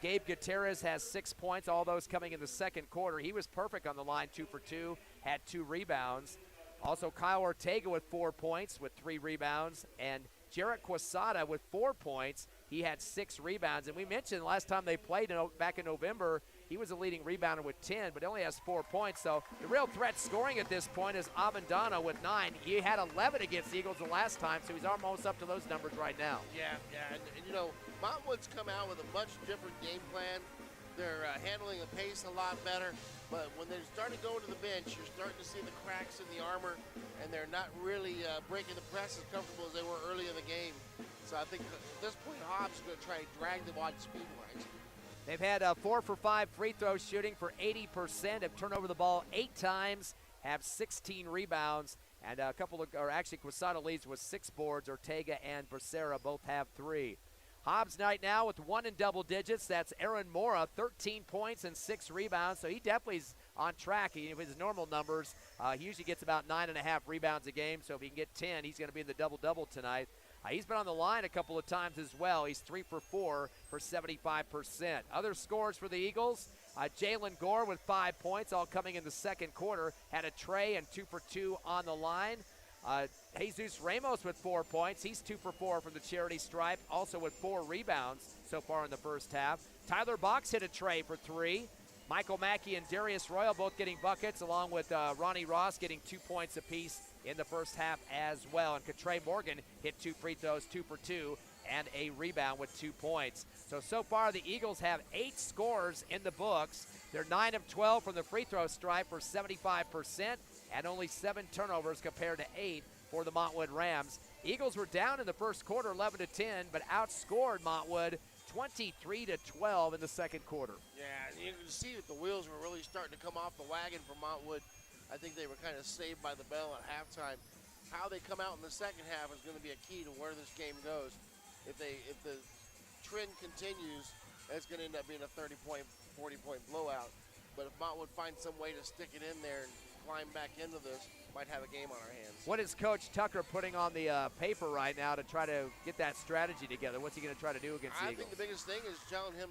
[SPEAKER 2] Gabe Gutierrez has 6 points, all those coming in the second quarter. He was perfect on the line, 2 for 2, had 2 rebounds. Also, Kyle Ortega with 4 points with 3 rebounds, and Jarrett Quesada with 4 points. He had 6 rebounds. And we mentioned last time they played back in November, he was a leading rebounder with 10, but only has 4 points. So the real threat scoring at this point is Avendano with 9. He had 11 against the Eagles the last time, so he's almost up to those numbers right now.
[SPEAKER 3] Yeah, and you know, Montwood's come out with a much different game plan. They're handling the pace a lot better, but when they started going to the bench, you're starting to see the cracks in the armor, and they're not really breaking the press as comfortable as they were early in the game. So I think at this point, Hobbs is going to try and drag them on speed-wise.
[SPEAKER 2] They've had 4 for 5 free throws shooting for 80%, have turned over the ball 8 times, have 16 rebounds, and a couple of, or actually Quesada leads with 6 boards. Ortega and Becerra both have 3. Hobbs night now with 1 in double digits. That's Aaron Mora, 13 points and 6 rebounds. So he definitely is on track. With his normal numbers, he usually gets about 9.5 rebounds a game. So if he can get 10, he's going to be in the double-double tonight. He's been on the line a couple of times as well. He's 3 for 4 for 75%. Other scores for the Eagles, Jalen Gore with 5 points, all coming in the second quarter. Had a tray and 2 for 2 on the line. Jesus Ramos with 4 points. He's 2 for 4 from the charity stripe, also with 4 rebounds so far in the first half. Tyler Box hit a tray for 3. Michael Mackey and Darius Royal both getting buckets, along with Ronnie Ross getting 2 points apiece in the first half as well. And Katre Morgan hit 2 free throws, 2 for 2, and a rebound with 2 points. So far the Eagles have 8 scores in the books. They're 9 of 12 from the free throw stripe for 75%, and only 7 turnovers compared to 8 for the Montwood Rams. Eagles were down in the first quarter 11-10, but outscored Montwood 23-12 in the second quarter.
[SPEAKER 3] Yeah, and you can see that the wheels were really starting to come off the wagon for Montwood. I think they were kind of saved by the bell at halftime. How they come out in the second half is going to be a key to where this game goes. If the trend continues, it's going to end up being a 30-point, 40-point blowout. But if Montwood finds some way to stick it in there and climb back into this, might have a game on our hands.
[SPEAKER 2] What is Coach Tucker putting on the paper right now to try to get that strategy together? What's he going to try to do against the Eagles?
[SPEAKER 3] I think the biggest thing is telling them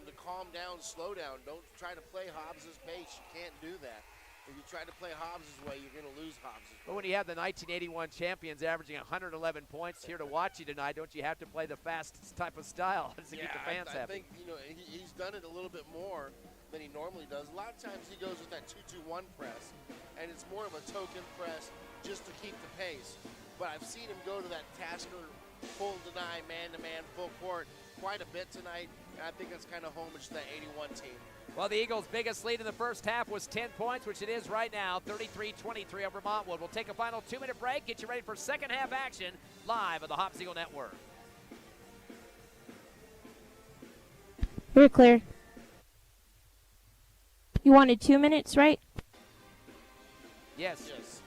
[SPEAKER 3] to calm down, slow down. Don't try to play Hobbs' pace. You can't do that. If you try to play Hobbs' way, you're going to lose Hobbs' way.
[SPEAKER 2] But when you have the 1981 champions averaging 111 points here to watch you tonight, don't you have to play the fast type of style to keep the fans happy?
[SPEAKER 3] I think he's done it a little bit more than he normally does. A lot of times he goes with that 2-2-1 press, and it's more of a token press just to keep the pace. But I've seen him go to that Tasker full deny, man-to-man, full court quite a bit tonight, and I think that's kind of homage to that 81 team.
[SPEAKER 2] Well, the Eagles' biggest lead in the first half was 10 points, which it is right now, 33-23 over Montwood. We'll take a final 2-minute break, get you ready for second half action live on the Hobbs Eagle Network.
[SPEAKER 1] You're clear. You wanted 2 minutes, right?
[SPEAKER 2] Yes.
[SPEAKER 3] Yes.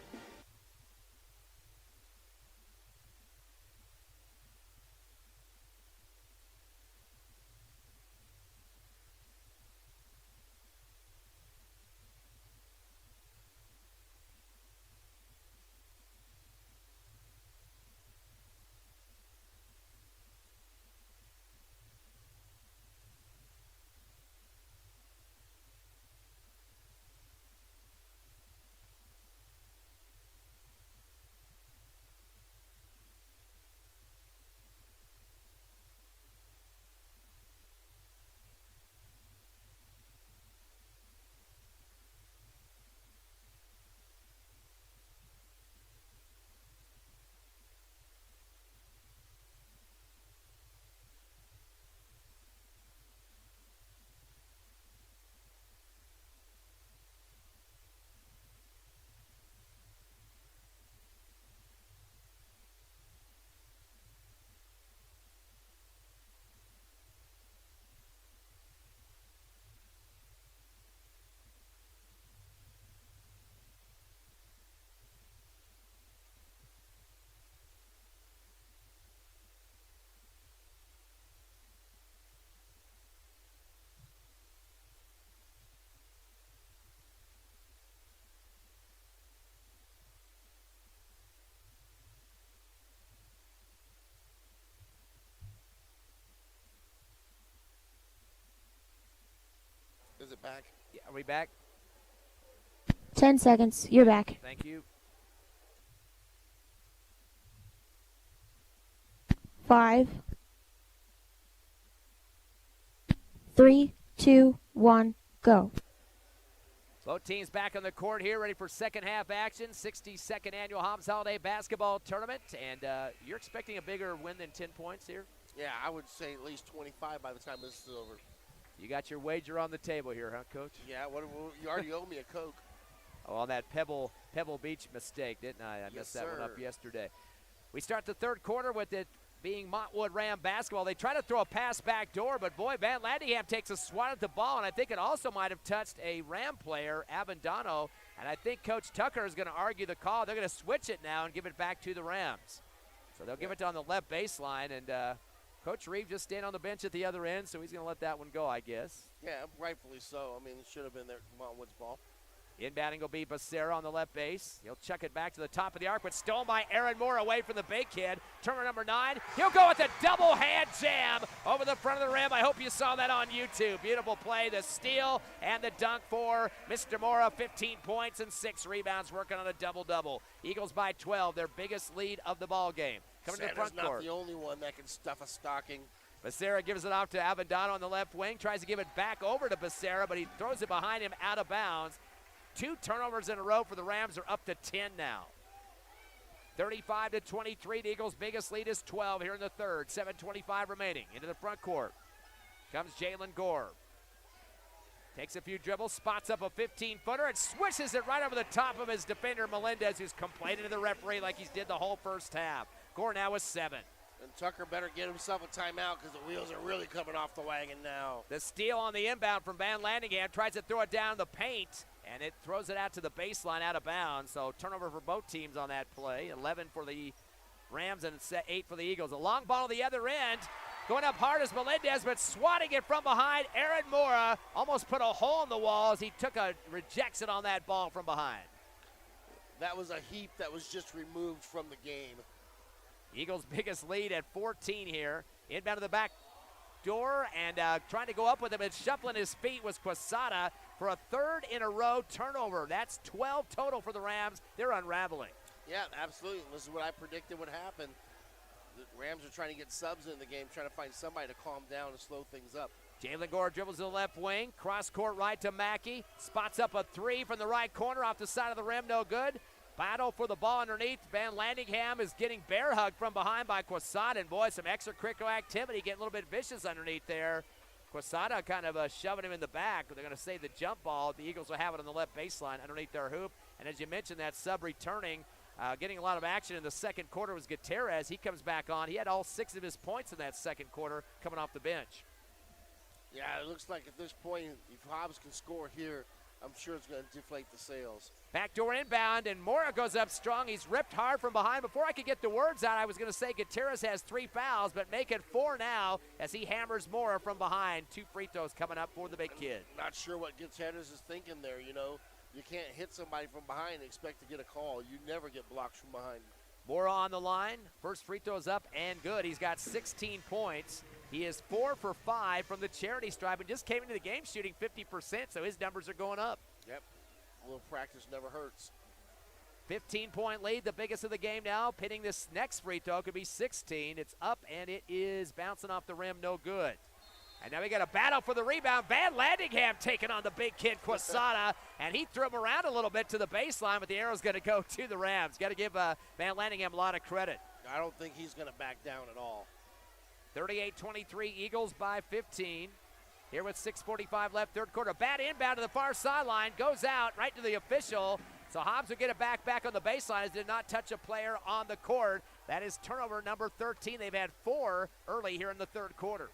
[SPEAKER 3] Is it back?
[SPEAKER 2] Yeah, are we back?
[SPEAKER 1] 10 seconds. You're back.
[SPEAKER 2] Thank you.
[SPEAKER 1] 5, 3, 2, 1, go.
[SPEAKER 2] Both teams back on the court here, ready for second half action. 62nd annual Hobbs Holiday Basketball Tournament. And you're expecting a bigger win than 10 points here?
[SPEAKER 3] Yeah, I would say at least 25 by the time this is over.
[SPEAKER 2] You got your wager on the table here, huh, Coach?
[SPEAKER 3] Yeah, you already owe me a Coke.
[SPEAKER 2] Oh, on that Pebble Beach mistake, didn't I? I messed that one up yesterday. We start the third quarter with it being Montwood Ram basketball. They try to throw a pass back door, but boy, Van Landingham takes a swat at the ball, and I think it also might have touched a Ram player, Avendano, and I think Coach Tucker is going to argue the call. They're going to switch it now and give it back to the Rams. So they'll give it on the left baseline, and Coach Reeve just staying on the bench at the other end, so he's going to let that one go, I guess.
[SPEAKER 3] Yeah, rightfully so. I mean, it should have been their Montwood's ball.
[SPEAKER 2] Inbounding will be Becerra on the left base. He'll chuck it back to the top of the arc, but stolen by Aaron Moore away from the big kid. Turner number 9. He'll go with a double hand jam over the front of the rim. I hope you saw that on YouTube. Beautiful play, the steal and the dunk for Mr. Mora. 15 points and 6 rebounds, working on a double-double. Eagles by 12, their biggest lead of the ball game. Coming to the front court.
[SPEAKER 3] Not the only one that can stuff a stocking.
[SPEAKER 2] Becerra gives it off to Avendano on the left wing. Tries to give it back over to Becerra, but he throws it behind him out of bounds. 2 turnovers in a row for the Rams. Are up to 10 now. 35-23. The Eagles' biggest lead is 12 here in the third. 7:25 remaining. Into the front court comes Jalen Gore. Takes a few dribbles, spots up a 15-footer, and swishes it right over the top of his defender, Melendez, who's complaining to the referee like he's did the whole first half. Gore now with 7.
[SPEAKER 3] And Tucker better get himself a timeout because the wheels are really coming off the wagon now.
[SPEAKER 2] The steal on the inbound from Van Landingham. Tries to throw it down the paint, and it throws it out to the baseline out of bounds. So turnover for both teams on that play. 11 for the Rams and 8 for the Eagles. A long ball at the other end. Going up hard as Melendez, but swatting it from behind. Aaron Mora almost put a hole in the wall as he rejects it on that ball from behind.
[SPEAKER 3] That was a heap that was just removed from the game.
[SPEAKER 2] Eagles' biggest lead at 14 here. Inbound to the back door and trying to go up with him and shuffling his feet was Quesada for a third in a row turnover. That's 12 total for the Rams. They're unraveling.
[SPEAKER 3] Yeah, absolutely. This is what I predicted would happen. The Rams are trying to get subs in the game, trying to find somebody to calm down and slow things up.
[SPEAKER 2] Jalen Gore dribbles to the left wing, cross court right to Mackey, spots up a three from the right corner off the side of the rim, no good. Battle for the ball underneath. Van Landingham is getting bear hugged from behind by Quesada, and boy, some extracurricular activity, getting a little bit vicious underneath there. Quesada kind of shoving him in the back. They're going to save the jump ball. The Eagles will have it on the left baseline underneath their hoop. And as you mentioned, that sub returning, getting a lot of action in the second quarter was Gutierrez. He comes back on. He had all 6 of his points in that second quarter coming off the bench.
[SPEAKER 3] Yeah, it looks like at this point, if Hobbs can score here, I'm sure it's going to deflate the sails.
[SPEAKER 2] Backdoor inbound, and Mora goes up strong. He's ripped hard from behind. Before I could get the words out, I was going to say Gutierrez has 3 fouls, but make it 4 now as he hammers Mora from behind. 2 free throws coming up for the big kid.
[SPEAKER 3] Not sure what Gutierrez is thinking there, you know. You can't hit somebody from behind and expect to get a call. You never get blocks from behind.
[SPEAKER 2] Mora on the line. First free throw is up and good. He's got 16 points. He is 4 for 5 from the charity stripe and just came into the game shooting 50%, so his numbers are going up.
[SPEAKER 3] Yep. A little practice never hurts.
[SPEAKER 2] 15-point lead, the biggest of the game now. Pitting this next free throw could be 16. It's up, and it is bouncing off the rim, no good. And now we got a battle for the rebound. Van Landingham taking on the big kid, Quesada, and he threw him around a little bit to the baseline, but the arrow's going to go to the Rams. Got to give Van Landingham a lot of credit.
[SPEAKER 3] I don't think he's going to back down at all.
[SPEAKER 2] 38-23, Eagles by 15. Here with 6:45 left, third quarter. Bad inbound to the far sideline, goes out right to the official. So Hobbs will get it back on the baseline as did not touch a player on the court. That is turnover number 13. They've had 4 early here in the third quarter.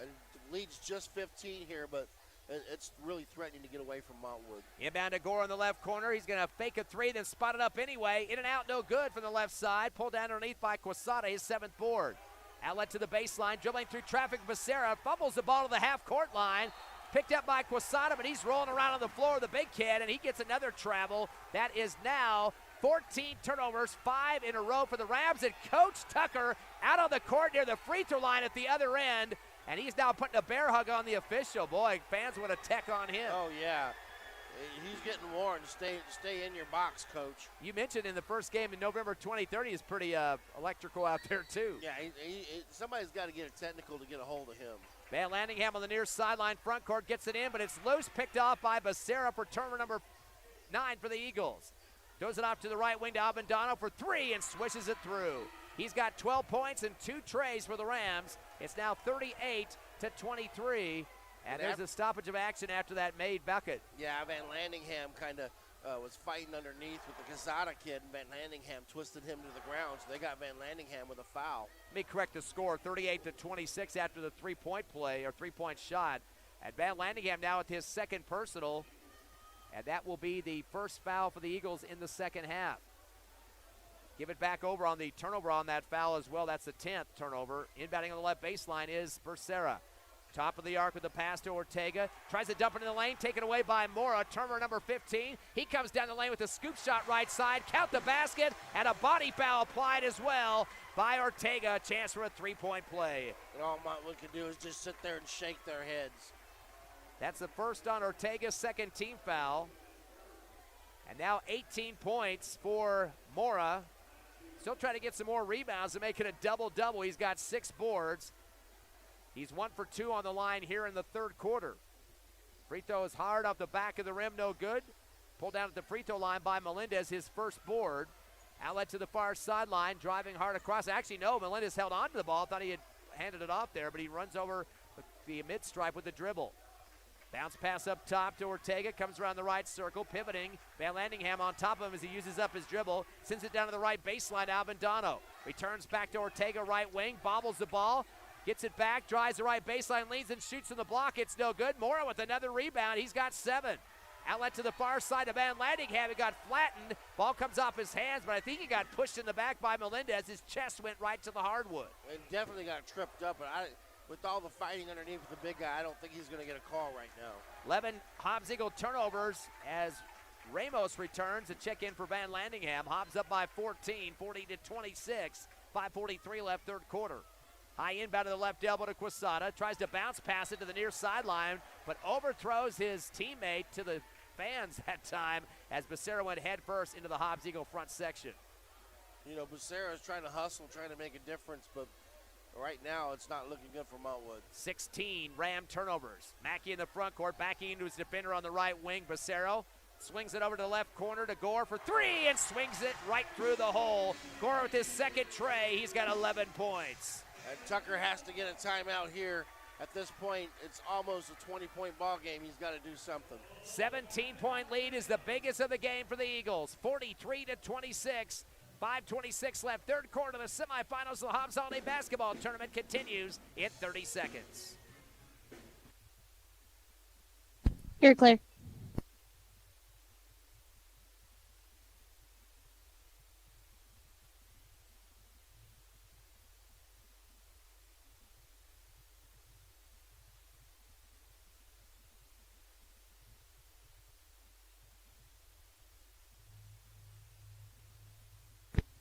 [SPEAKER 3] And the lead's just 15 here, but it's really threatening to get away from Montwood.
[SPEAKER 2] Inbound to Gore in the left corner. He's going to fake a 3, then spot it up anyway. In and out, no good from the left side. Pulled down underneath by Quesada, his 7th board. Outlet to the baseline, dribbling through traffic. Becerra fumbles the ball to the half-court line. Picked up by Quesada, but he's rolling around on the floor, the big kid, and he gets another travel. That is now 14 turnovers, 5 in a row for the Rams, and Coach Tucker out on the court near the free throw line at the other end, and he's now putting a bear hug on the official. Boy, fans want to tech on him.
[SPEAKER 3] Oh, yeah. He's getting warned. Stay in your box, Coach.
[SPEAKER 2] You mentioned in the first game in November 2030 is pretty electrical out there, too.
[SPEAKER 3] Yeah, somebody's got to get a technical to get a hold of him.
[SPEAKER 2] Van Landingham on the near sideline, front court, gets it in, but it's loose, picked off by Becerra for turnover number 9 for the Eagles. Throws it off to the right wing to Abendano for 3 and swishes it through. He's got 12 points and 2 trays for the Rams. It's now 38-23. And there's a stoppage of action after that made bucket.
[SPEAKER 3] Yeah, Van Landingham kind of was fighting underneath with the Quesada kid, and Van Landingham twisted him to the ground, so they got Van Landingham with a foul.
[SPEAKER 2] Let me correct the score, 38-26 after the three-point play, or three-point shot. And Van Landingham now with his 2nd personal, and that will be the first foul for the Eagles in the second half. Give it back over on the turnover on that foul as well. That's the 10th turnover. Inbounding on the left baseline is Becerra. Top of the arc with the pass to Ortega. Tries to dump it in the lane, taken away by Mora. Turnover number 15. He comes down the lane with a scoop shot right side. Count the basket, and a body foul applied as well by Ortega. A chance for a 3-point play.
[SPEAKER 3] And all Montwood can do is just sit there and shake their heads.
[SPEAKER 2] That's the first on Ortega's 2nd team foul. And now 18 points for Mora. Still trying to get some more rebounds to make it a double-double. He's got 6 boards. He's 1 for 2 on the line here in the third quarter. Free throw is hard off the back of the rim, no good. Pulled down at the free throw line by Melendez, his first board. Outlet to the far sideline, driving hard across. Actually, no, Melendez held on to the ball. Thought he had handed it off there, but he runs over the mid-stripe with the dribble. Bounce pass up top to Ortega, comes around the right circle, pivoting. Van Landingham on top of him as he uses up his dribble. Sends it down to the right baseline, Abendano. Returns back to Ortega, right wing, bobbles the ball. Gets it back, drives the right baseline, leans and shoots from the block. It's no good. Mora with another rebound. He's got 7. Outlet to the far side of Van Landingham. He got flattened. Ball comes off his hands, but I think he got pushed in the back by Melendez. His chest went right to the hardwood.
[SPEAKER 3] And definitely got tripped up, but with all the fighting underneath with the big guy, I don't think he's going to get a call right now.
[SPEAKER 2] 11 Hobbs Eagle turnovers as Ramos returns to check in for Van Landingham. Hobbs up by 14, 40-26. 5:43 left, third quarter. High inbound to the left elbow to Quesada. Tries to bounce pass it to the near sideline, but overthrows his teammate to the fans that time as Becerra went head first into the Hobbs Eagle front section.
[SPEAKER 3] You know, Becerra is trying to hustle, trying to make a difference, but right now it's not looking good for Montwood.
[SPEAKER 2] 16 Ram turnovers. Mackey in the front court, backing into his defender on the right wing. Becerra swings it over to the left corner to Gore for three and swings it right through the hole. Gore with his second tray. He's got 11 points.
[SPEAKER 3] And Tucker has to get a timeout here. At this point, it's almost a 20-point ball game. He's got to do something.
[SPEAKER 2] 17-point lead is the biggest of the game for the Eagles. 43-26. 5:26 left, third quarter. The semifinals of the Hobbs Holiday Basketball Tournament continues in 30 seconds.
[SPEAKER 1] You're clear.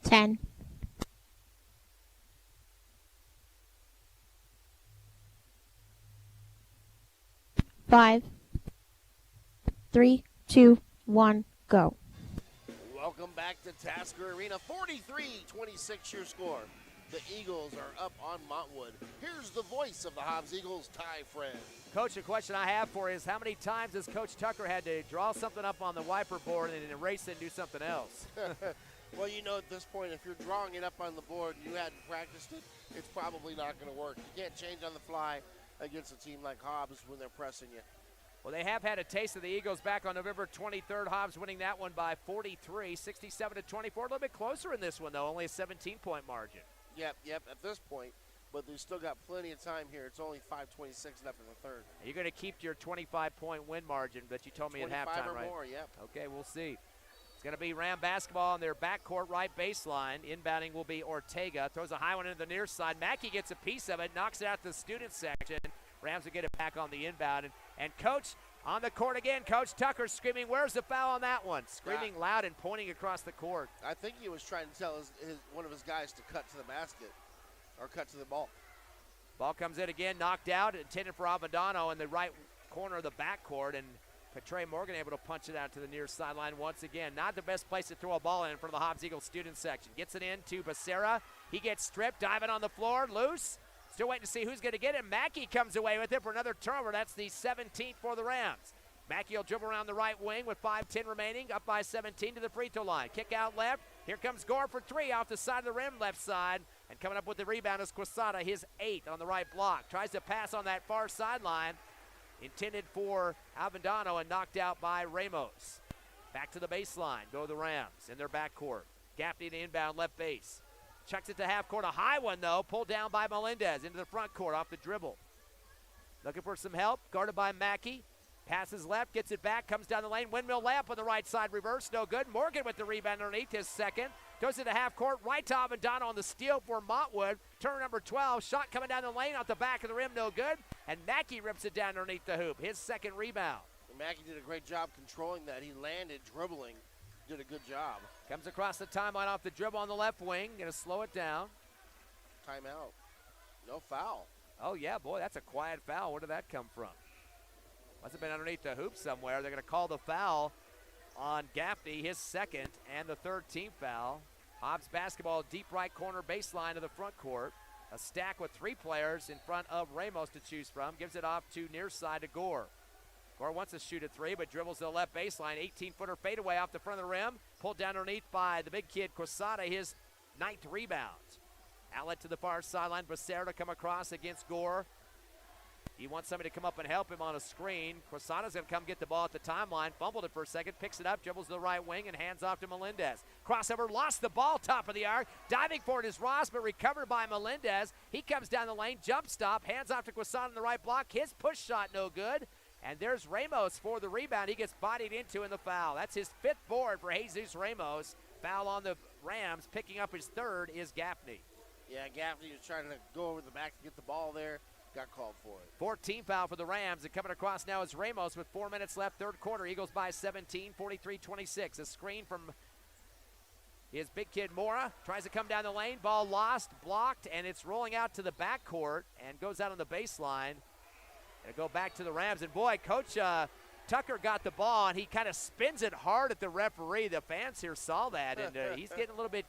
[SPEAKER 1] Ten. 5, 3, 2, 1, go.
[SPEAKER 3] Welcome back to Tasker Arena. 43-26 your score. The Eagles are up on Montwood. Here's the voice of the Hobbs Eagles, Ty Friend.
[SPEAKER 2] Coach, a question I have for you is how many times has Coach Tucker had to draw something up on the wiper board and erase it and do something else?
[SPEAKER 3] Well, you know, at this point, if you're drawing it up on the board and you hadn't practiced it, it's probably not going to work. You can't change on the fly against a team like Hobbs when they're pressing you.
[SPEAKER 2] Well, they have had a taste of the Eagles back on November 23rd. Hobbs winning that one by 43, 67-24. A little bit closer in this one, though, only a 17-point margin.
[SPEAKER 3] Yep, at this point. But they've still got plenty of time here. It's only 5:26 left in the third.
[SPEAKER 2] You're going to keep your 25-point win margin that you told me at halftime,
[SPEAKER 3] 25 or
[SPEAKER 2] right?
[SPEAKER 3] more, yep.
[SPEAKER 2] Okay, we'll see. It's going to be Ram basketball on their backcourt right baseline. Inbounding will be Ortega. Throws a high one into the near side. Mackey gets a piece of it, knocks it out to the student section. Rams will get it back on the inbound. And Coach on the court again. Coach Tucker screaming, where's the foul on that one? Screaming loud and pointing across the court.
[SPEAKER 3] I think he was trying to tell one of his guys to cut to the basket or cut to the ball.
[SPEAKER 2] Ball comes in again, knocked out, intended for Avendano in the right corner of the backcourt, and Trey Morgan able to punch it out to the near sideline once again. Not the best place to throw a ball in front of the Hobbs Eagles student section. Gets it in to Becerra. He gets stripped, diving on the floor, loose. Still waiting to see who's going to get it. Mackey comes away with it for another turnover. That's the 17th for the Rams. Mackey will dribble around the right wing with 5:10 remaining, up by 17 to the free throw line. Kick out left. Here comes Gore for three off the side of the rim, left side. And coming up with the rebound is Quesada, his 8th on the right block. Tries to pass on that far sideline. Intended for Avendano and knocked out by Ramos. Back to the baseline. Go the Rams in their backcourt. Gaffney to inbound left base. Chucks it to half court. A high one, though. Pulled down by Melendez into the front court off the dribble. Looking for some help. Guarded by Mackey. Passes left. Gets it back. Comes down the lane. Windmill layup on the right side. Reverse. No good. Morgan with the rebound underneath, his second. Goes into half court. Right to Avendano on the steal for Montwood. Turn number 12. Shot coming down the lane off the back of the rim. No good. And Mackey rips it down underneath the hoop. His second rebound.
[SPEAKER 3] Mackey did a great job controlling that. He landed dribbling. Did a good job.
[SPEAKER 2] Comes across the timeline off the dribble on the left wing. Going to slow it down.
[SPEAKER 3] Timeout. No foul.
[SPEAKER 2] Oh, yeah, boy, that's a quiet foul. Where did that come from? Must have been underneath the hoop somewhere. They're going to call the foul on Gaffney, his second, and the third team foul. Hobbs basketball, deep right corner baseline of the front court. A stack with 3 players in front of Ramos to choose from. Gives it off to near side to Gore. Gore wants to shoot a 3, but dribbles to the left baseline. 18-footer fadeaway off the front of the rim. Pulled down underneath by the big kid, Quesada, his 9th rebound. Outlet to the far sideline. Becerra to come across against Gore. He wants somebody to come up and help him on a screen. Quesada's going to come get the ball at the timeline. Fumbled it for a second. Picks it up. Dribbles to the right wing and hands off to Melendez. Crossover. Lost the ball top of the arc. Diving for it is Ross, but recovered by Melendez. He comes down the lane. Jump stop. Hands off to Quesada in the right block. His push shot no good. And there's Ramos for the rebound. He gets bodied into in the foul. That's his 5th board for Jesus Ramos. Foul on the Rams. Picking up his 3rd is Gaffney.
[SPEAKER 3] Yeah, Gaffney was trying to go over the back to get the ball there. got called for it.
[SPEAKER 2] 14 foul for the Rams, and coming across now is Ramos with 4 minutes left, third quarter. Eagles by 17, 43-26. A screen from his big kid Mora, tries to come down the lane, ball lost, blocked, and it's rolling out to the backcourt and goes out on the baseline. It'll go back to the Rams, and boy, Coach Tucker got the ball, and he kind of spins it hard at the referee. The fans here saw that, and he's getting a little bit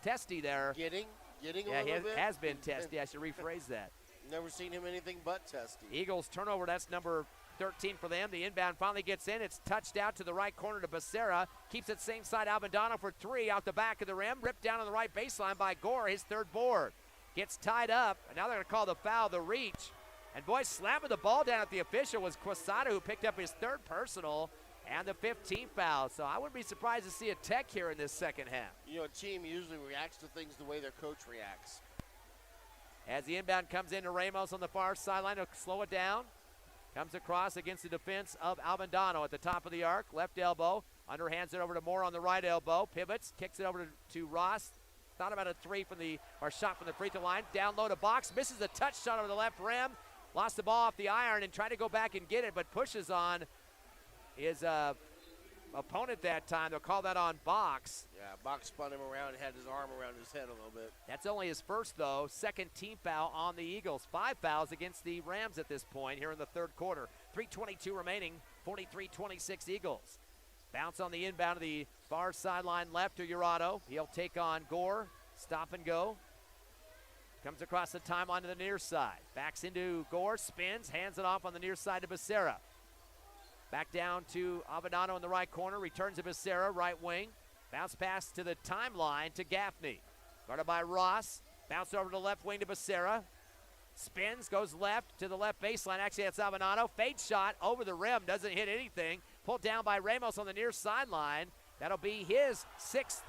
[SPEAKER 2] testy there.
[SPEAKER 3] Getting a
[SPEAKER 2] Yeah,
[SPEAKER 3] little
[SPEAKER 2] he
[SPEAKER 3] bit.
[SPEAKER 2] has been testy. I should rephrase that.
[SPEAKER 3] Never seen him anything but testy.
[SPEAKER 2] Eagles turnover, that's number 13 for them. The inbound finally gets in. It's touched out to the right corner to Becerra. Keeps it same side. Albandano for three out the back of the rim. Ripped down on the right baseline by Gore, his third board. Gets tied up, and now they're going to call the foul, the reach. And boy, slamming the ball down at the official was Quesada, who picked up his third personal and the 15th foul. So I wouldn't be surprised to see a tech here in this second half.
[SPEAKER 3] You know, a team usually reacts to things the way their coach reacts.
[SPEAKER 2] As the inbound comes into Ramos on the far sideline, he'll slow it down. Comes across against the defense of Albandano at the top of the arc. Left elbow. Underhands it over to Moore on the right elbow. Pivots. Kicks it over to Ross. Thought about a shot from the free throw line. Down low to box. Misses a touch shot over the left rim. Lost the ball off the iron and tried to go back and get it, but pushes on his opponent that time. They'll call that on Box.
[SPEAKER 3] Yeah, Box spun him around and had his arm around his head a little bit.
[SPEAKER 2] That's only his first, though. Second team foul on the Eagles. 5 fouls against the Rams at this point here in the third quarter. 3:22 remaining, 43-26 Eagles. Bounce on the inbound of the far sideline left to Urado. He'll take on Gore. Stop and go. Comes across the timeline to the near side. Backs into Gore, spins, hands it off on the near side to Becerra. Back down to Albandano in the right corner. Returns to Becerra, right wing. Bounce pass to the timeline to Gaffney. Guarded by Ross. Bounce over to the left wing to Becerra. Spins, goes left to the left baseline. Actually, that's Albandano. Fade shot over the rim. Doesn't hit anything. Pulled down by Ramos on the near sideline. That'll be his 6th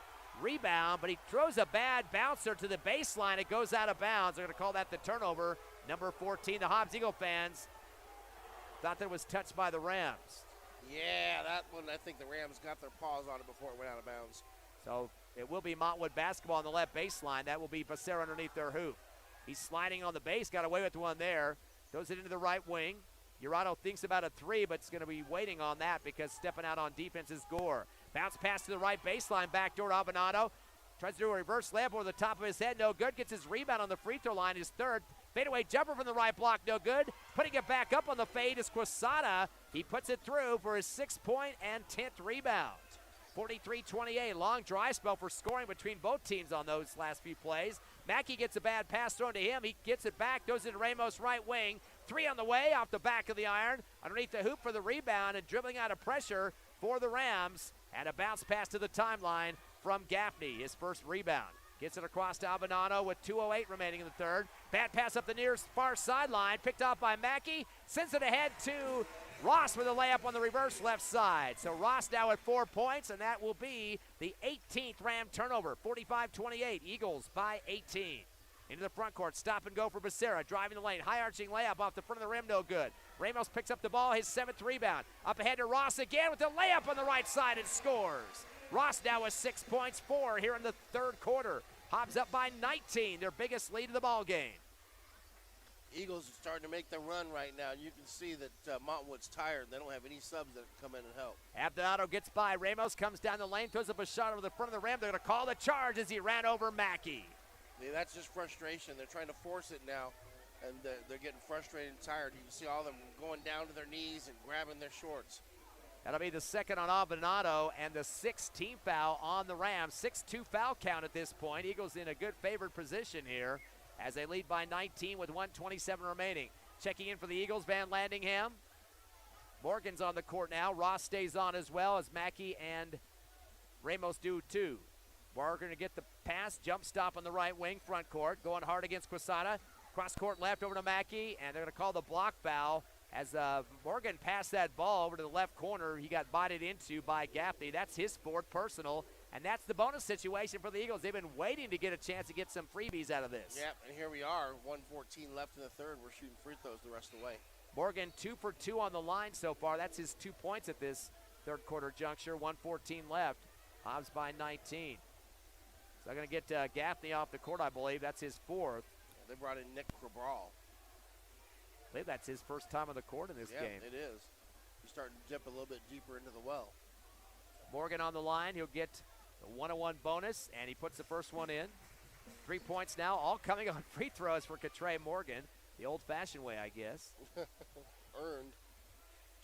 [SPEAKER 2] rebound, but he throws a bad bouncer to the baseline. It goes out of bounds. They're going to call that the turnover. Number 14, the Hobbs Eagle fans thought that it was touched by the Rams.
[SPEAKER 3] Yeah, that one, I think the Rams got their paws on it before it went out of bounds.
[SPEAKER 2] So it will be Montwood basketball on the left baseline. That will be Becerra underneath their hoop. He's sliding on the base, got away with one there. Throws it into the right wing. Urado thinks about a three, but it's going to be waiting on that because stepping out on defense is Gore. Bounce pass to the right baseline, backdoor to Albandano. Tries to do a reverse layup over the top of his head, no good. Gets his rebound on the free throw line, his third. Fadeaway jumper from the right block, no good. Putting it back up on the fade is Quesada. He puts it through for his 6-point and 10th rebound. 43-28, long dry spell for scoring between both teams on those last few plays. Mackey gets a bad pass thrown to him. He gets it back, goes into Ramos' right wing. Three on the way, off the back of the iron. Underneath the hoop for the rebound and dribbling out of pressure for the Rams. And a bounce pass to the timeline from Gaffney, his first rebound. Gets it across to Albandano with 2:08 remaining in the third. Bad pass up the near far sideline, picked off by Mackey. Sends it ahead to Ross with a layup on the reverse left side. So Ross now at 4 points, and that will be the 18th Ram turnover. 45-28, Eagles by 18. Into the front court, stop and go for Becerra, driving the lane, high arching layup off the front of the rim, no good. Ramos picks up the ball, his 7th rebound. Up ahead to Ross again with the layup on the right side and scores. Ross now with 6 points, 4 here in the third quarter. Hobbs up by 19, their biggest lead of the ball game.
[SPEAKER 3] Eagles are starting to make the run right now. You can see that Montwood's tired. They don't have any subs that can come in and help.
[SPEAKER 2] Albandano gets by. Ramos comes down the lane, throws up a shot over the front of the rim. They're going to call the charge as he ran over Mackey.
[SPEAKER 3] Yeah, that's just frustration. They're trying to force it now, and they're getting frustrated and tired. You can see all of them going down to their knees and grabbing their shorts.
[SPEAKER 2] That'll be the second on Albandano and the 16th foul on the Rams. 6-2 foul count at this point. Eagles in a good favored position here as they lead by 19 with 1:27 remaining. Checking in for the Eagles, Van Landingham. Morgan's on the court now. Ross stays on as well as Mackey and Ramos do too. Morgan to get the pass, jump stop on the right wing, front court, going hard against Quesada. Cross court left over to Mackey, and they're going to call the block foul as Morgan passed that ball over to the left corner. He got bodied into by Gaffney. That's his 4th personal, and that's the bonus situation for the Eagles. They've been waiting to get a chance to get some freebies out of this.
[SPEAKER 3] Yep, and here we are, 1:14 left in the third. We're shooting free throws the rest of the way. Morgan
[SPEAKER 2] 2 for 2 on the line so far. That's his 2 points at this third quarter juncture. 1:14 left. Hobbs by 19. So they're going to get Gaffney off the court, I believe. That's his 4th.
[SPEAKER 3] They brought in Nick Cabral.
[SPEAKER 2] believe that's his first time on the court in this game.
[SPEAKER 3] Yeah, it is. He's starting to dip a little bit deeper into the well.
[SPEAKER 2] Morgan on the line. He'll get the 101 bonus, and he puts the first one in. 3 points now, all coming on free throws for Katre Morgan. The old-fashioned way, I guess.
[SPEAKER 3] Earned.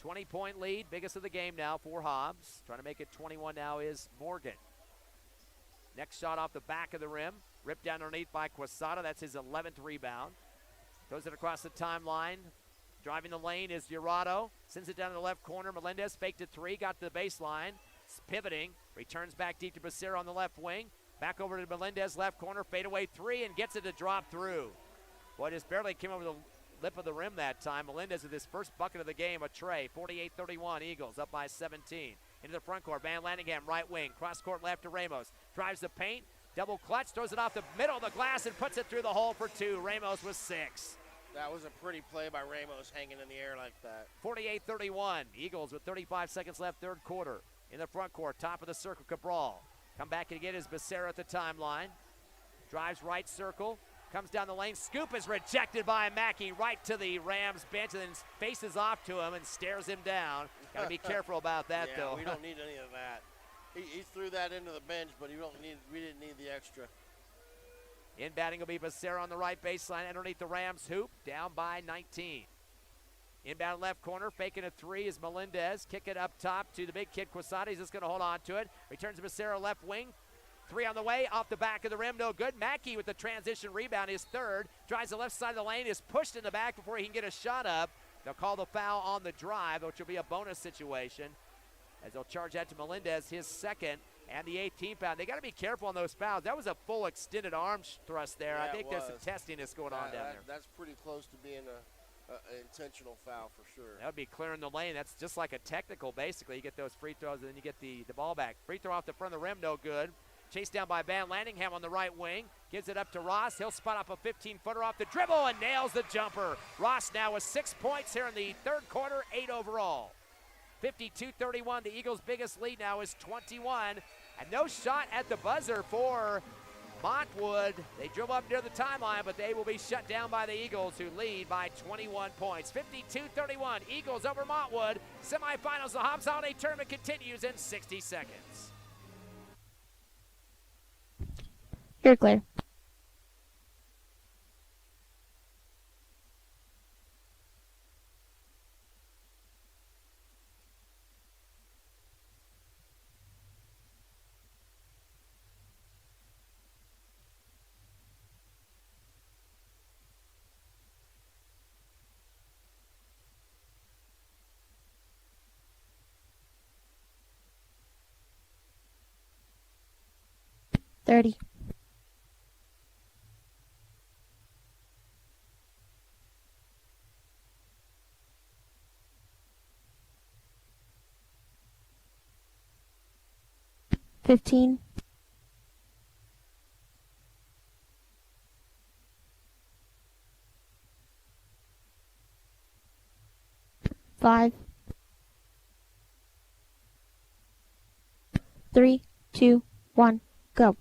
[SPEAKER 2] 20-point lead, biggest of the game now for Hobbs. Trying to make it 21 now is Morgan. Next shot off the back of the rim. Ripped down underneath by Quesada. That's his 11th rebound. Throws it across the timeline. Driving the lane is Jurado. Sends it down to the left corner. Melendez faked it 3, got to the baseline. Pivoting. Returns back deep to Becerra on the left wing. Back over to Melendez, left corner. Fadeaway 3 and gets it to drop through. Boy, just barely came over the lip of the rim that time. Melendez with his first bucket of the game, a tray. 48-31, Eagles up by 17. Into the front court, Van Lanningham, right wing. Cross court left to Ramos. Drives the paint, double clutch, throws it off the middle of the glass and puts it through the hole for 2. Ramos with 6.
[SPEAKER 3] That was a pretty play by Ramos, hanging in the air like that.
[SPEAKER 2] 48-31, Eagles with 35 seconds left, third quarter. In the front court, top of the circle, Cabral. Come back and again is Becerra at the timeline. Drives right circle. Comes down the lane. Scoop is rejected by Mackey right to the Rams bench and then faces off to him and stares him down. Got to be careful about that, though.
[SPEAKER 3] We don't need any of that. He threw that into the bench, but we didn't need the extra.
[SPEAKER 2] Inbounding will be Becerra on the right baseline underneath the Rams hoop. Down by 19. Inbound left corner, faking a 3 is Melendez. Kick it up top to the big kid Quesada. He's just going to hold on to it. Returns to Becerra left wing. 3 on the way, off the back of the rim, no good. Mackey with the transition rebound, his third. Drives the left side of the lane, is pushed in the back before he can get a shot up. They'll call the foul on the drive, which will be a bonus situation, as they'll charge that to Melendez, his second, and the 18th pound. They got to be careful on those fouls. That was a full extended arm thrust there.
[SPEAKER 3] Yeah,
[SPEAKER 2] I think there's some testiness going on down there.
[SPEAKER 3] That's pretty close to being an intentional foul for sure.
[SPEAKER 2] That would be clearing the lane. That's just like a technical, basically. You get those free throws, and then you get the ball back. Free throw off the front of the rim, no good. Chased down by Van Lanningham on the right wing. Gives it up to Ross. He'll spot up a 15-footer off the dribble and nails the jumper. Ross now with 6 points here in the third quarter, 8 overall. 52-31, the Eagles' biggest lead now is 21. And no shot at the buzzer for Montwood. They drove up near the timeline, but they will be shut down by the Eagles, who lead by 21 points. 52-31, Eagles over Montwood. Semifinals, the Hobbs Holiday Tournament continues in 60 seconds.
[SPEAKER 1] You're clear. Thirty. 15. 5. 3, 2, 1, go.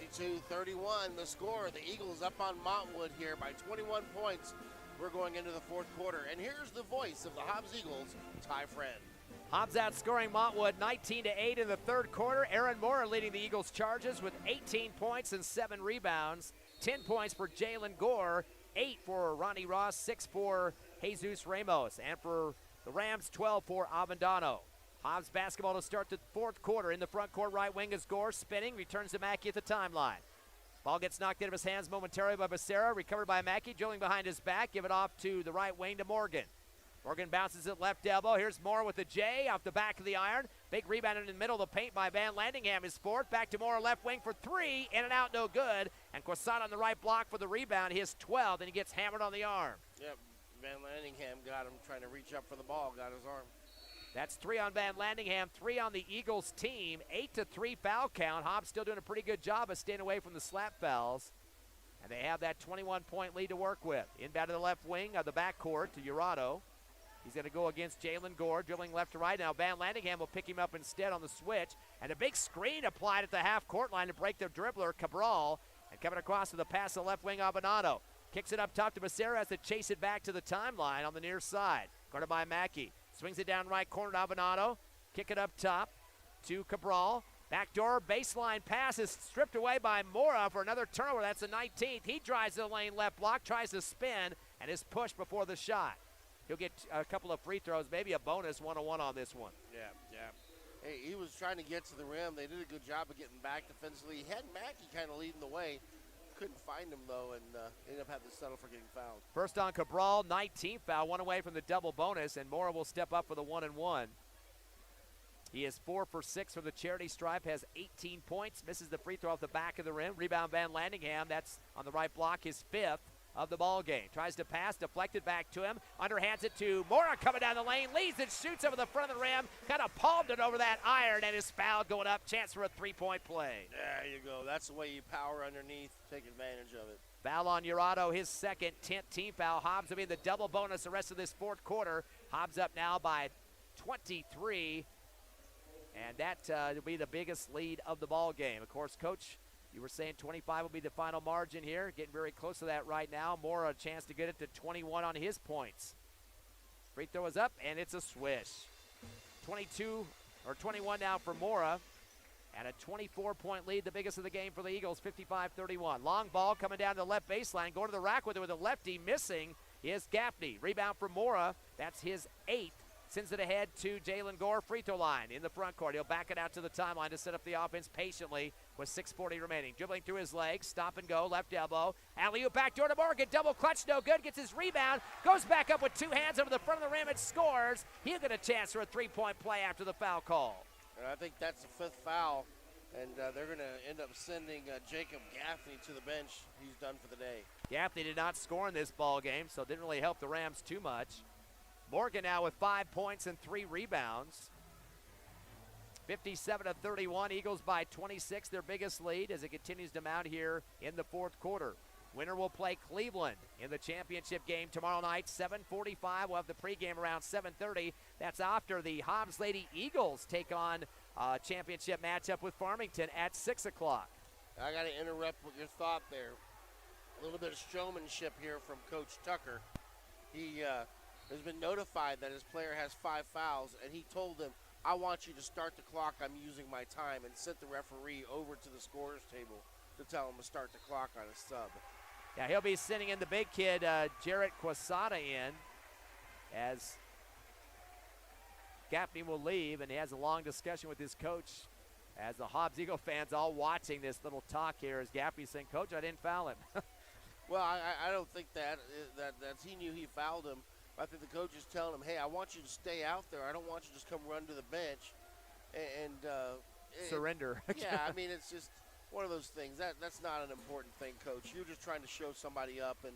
[SPEAKER 3] 52-31, the score. The Eagles up on Montwood here by 21 points. We're going into the fourth quarter. And here's the voice of the Hobbs Eagles, Ty Friend.
[SPEAKER 2] Hobbs outscoring Montwood 19-8 in the third quarter. Aaron Moore leading the Eagles charges with 18 points and 7 rebounds. 10 points for Jalen Gore, 8 for Ronnie Ross, 6 for Jesus Ramos. And for the Rams, 12 for Avendano. Hobbs basketball to start the fourth quarter. In the front court, right wing is Gore spinning, returns to Mackey at the timeline. Ball gets knocked out of his hands momentarily by Becerra, recovered by Mackey, drilling behind his back, give it off to the right wing to Morgan. Morgan bounces it left elbow. Here's Moore with the J off the back of the iron. Big rebound in the middle of the paint by Van Lanningham, his fourth. Back to Moore left wing for 3, in and out, no good. And Quesada on the right block for the rebound, his 12th, and he gets hammered on the arm.
[SPEAKER 3] Yep, Van Lanningham got him trying to reach up for the ball, got his arm.
[SPEAKER 2] That's 3 on Van Lanningham, 3 on the Eagles team, 8-3 foul count. Hobbs still doing a pretty good job of staying away from the slap fouls. And they have that 21-point lead to work with. Inbound to the left wing of the backcourt to Jurado. He's going to go against Jalen Gore, dribbling left to right. Now Van Lanningham will pick him up instead on the switch. And a big screen applied at the half-court line to break the dribbler, Cabral. And coming across with a pass to the left wing, Abonado. Kicks it up top to Becerra, has to chase it back to the timeline on the near side. Guarded by Mackey. Swings it down right corner to Avenado. Kick it up top to Cabral. Backdoor baseline pass is stripped away by Mora for another turnover. That's the 19th. He drives to the lane left block, tries to spin, and is pushed before the shot. He'll get a couple of free throws, maybe a bonus 1-on-1 on this one.
[SPEAKER 3] Yeah. Hey, he was trying to get to the rim. They did a good job of getting back defensively. He had Mackey kind of leading the way. Couldn't find him, though, and ended up having to settle for getting fouled.
[SPEAKER 2] First on Cabral, 19th foul, one away from the double bonus, and Mora will step up for the 1-and-1. He is 4 for 6 from the charity stripe, has 18 points, misses the free throw off the back of the rim. Rebound Van Landingham, that's on the right block, his 5th of the ball game. Tries to pass, deflected back to him, underhands it to Mora coming down the lane, leads and shoots over the front of the rim, kind of palmed it over that iron, and is fouled going up. Chance for a three-point play.
[SPEAKER 3] There you go. That's the way you power underneath, take advantage of it.
[SPEAKER 2] Foul on Jurado, his second, 10th team foul. Hobbs will be the double bonus the rest of this fourth quarter. Hobbs up now by 23. And that will be the biggest lead of the ball game. Of course, Coach, you were saying 25 will be the final margin here. Getting very close to that right now. Mora a chance to get it to 21 on his points. Free throw is up, and it's a swish. 21 now for Mora. And a 24-point lead, the biggest of the game for the Eagles, 55-31. Long ball coming down to the left baseline. Going to the rack with it with a lefty. Missing is Gaffney. Rebound for Mora. That's his 8th. Sends it ahead to Jalen Gore, free throw line in the front court. He'll back it out to the timeline to set up the offense patiently with 6:40 remaining. Dribbling through his legs, stop and go, left elbow. Alley-oop backdoor to Morgan, double clutch, no good. Gets his rebound, goes back up with two hands over the front of the rim and scores. He'll get a chance for a three-point play after the foul call.
[SPEAKER 3] And I think that's the 5th foul, and they're going to end up sending Jacob Gaffney to the bench. He's done for the day.
[SPEAKER 2] Gaffney did not score in this ball game, so it didn't really help the Rams too much. Morgan now with 5 points and 3 rebounds. 57-31, Eagles by 26, their biggest lead as it continues to mount here in the fourth quarter. Winner will play Cleveland in the championship game tomorrow night, 7:45. We'll have the pregame around 7:30. That's after the Hobbs Lady Eagles take on a championship matchup with Farmington at 6 o'clock.
[SPEAKER 3] I got to interrupt with your thought there. A little bit of showmanship here from Coach Tucker. He has been notified that his player has 5 fouls, and he told them, I want you to start the clock, I'm using my time, and sent the referee over to the scorer's table to tell him to start the clock on his sub.
[SPEAKER 2] Yeah, he'll be sending in the big kid, Jarrett Quasada, in, as Gaffney will leave, and he has a long discussion with his coach as the Hobbs Eagle fans all watching this little talk here as Gaffney's saying, Coach, I didn't foul him.
[SPEAKER 3] Well, I don't think that's he knew he fouled him. I think the coach is telling him, hey, I want you to stay out there. I don't want you to just come run to the bench and
[SPEAKER 2] surrender.
[SPEAKER 3] Yeah, I mean, it's just one of those things. That's not an important thing, Coach. You're just trying to show somebody up, and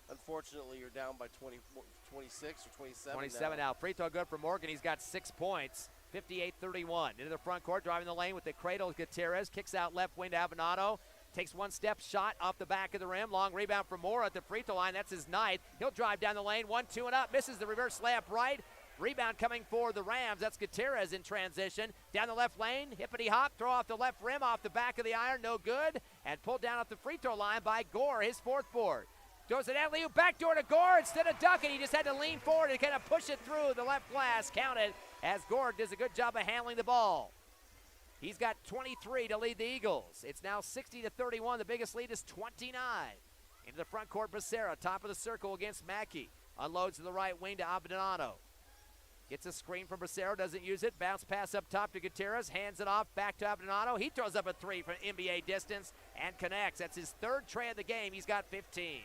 [SPEAKER 3] unfortunately you're down by 26 or 27
[SPEAKER 2] 27 now. Free throw good for Morgan. He's got 6 points. 58-31. Into the front court, driving the lane with the cradle. Gutierrez kicks out left wing to Avenado. Takes one step, shot off the back of the rim. Long rebound for Mora at the free throw line. That's his night. He'll drive down the lane, 1-2 and up. Misses the reverse layup right. Rebound coming for the Rams. That's Gutierrez in transition. Down the left lane, hippity hop, throw off the left rim, off the back of the iron, no good. And pulled down off the free throw line by Gore, his 4th board. Throws it alley-oop backdoor to Gore. Instead of ducking, he just had to lean forward and kind of push it through the left glass. Counted as Gore does a good job of handling the ball. He's got 23 to lead the Eagles. It's now 60-31. The biggest lead is 29. Into the front court, Becerra, top of the circle against Mackey. Unloads to the right wing to Abinado. Gets a screen from Becerra, doesn't use it. Bounce pass up top to Gutierrez. Hands it off back to Abinado. He throws up a 3 from NBA distance and connects. That's his 3rd tray of the game. He's got 15.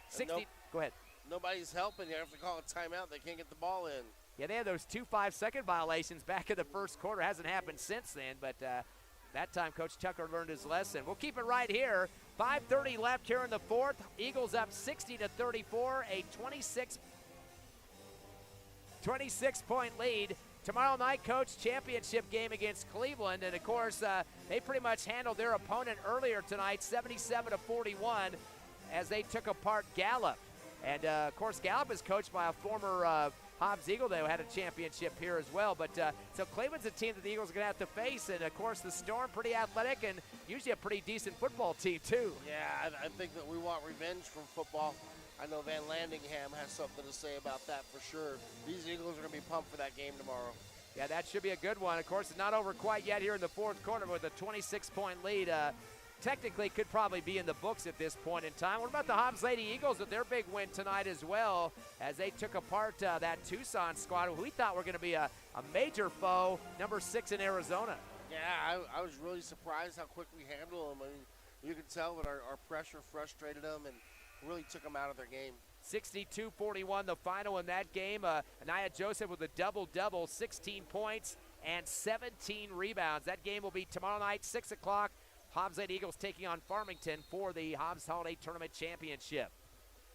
[SPEAKER 2] 60. Go ahead.
[SPEAKER 3] Nobody's helping. You have to call a timeout. They can't get the ball in.
[SPEAKER 2] Yeah, they had those 2 5-second violations back in the first quarter. Hasn't happened since then, but that time Coach Tucker learned his lesson. We'll keep it right here. 5:30 left here in the fourth. Eagles up 60-34, a 26-point lead. Tomorrow night, Coach, championship game against Cleveland, and of course, they pretty much handled their opponent earlier tonight, 77-41, as they took apart Gallup. And of course, Gallup is coached by a former Hobbs Eagle, though, had a championship here as well. But so Cleveland's a team that the Eagles are going to have to face. And, of course, the Storm, pretty athletic and usually a pretty decent football team, too.
[SPEAKER 3] Yeah, I think that we want revenge from football. I know Van Landingham has something to say about that for sure. These Eagles are going to be pumped for that game tomorrow.
[SPEAKER 2] Yeah, that should be a good one. Of course, it's not over quite yet here in the fourth quarter with a 26-point lead. Technically could probably be in the books at this point in time. What about the Hobbs Lady Eagles with their big win tonight as well, as they took apart that Tucson squad, who we thought were going to be a major foe, number 6 in Arizona.
[SPEAKER 3] Yeah, I was really surprised how quick we handled them. I mean, you can tell that our pressure frustrated them and really took them out of their game.
[SPEAKER 2] 62-41 the final in that game. Anaya Joseph with a double-double, 16 points and 17 rebounds. That game will be tomorrow night, 6 o'clock. Hobbs Lady Eagles taking on Farmington for the Hobbs Holiday Tournament Championship.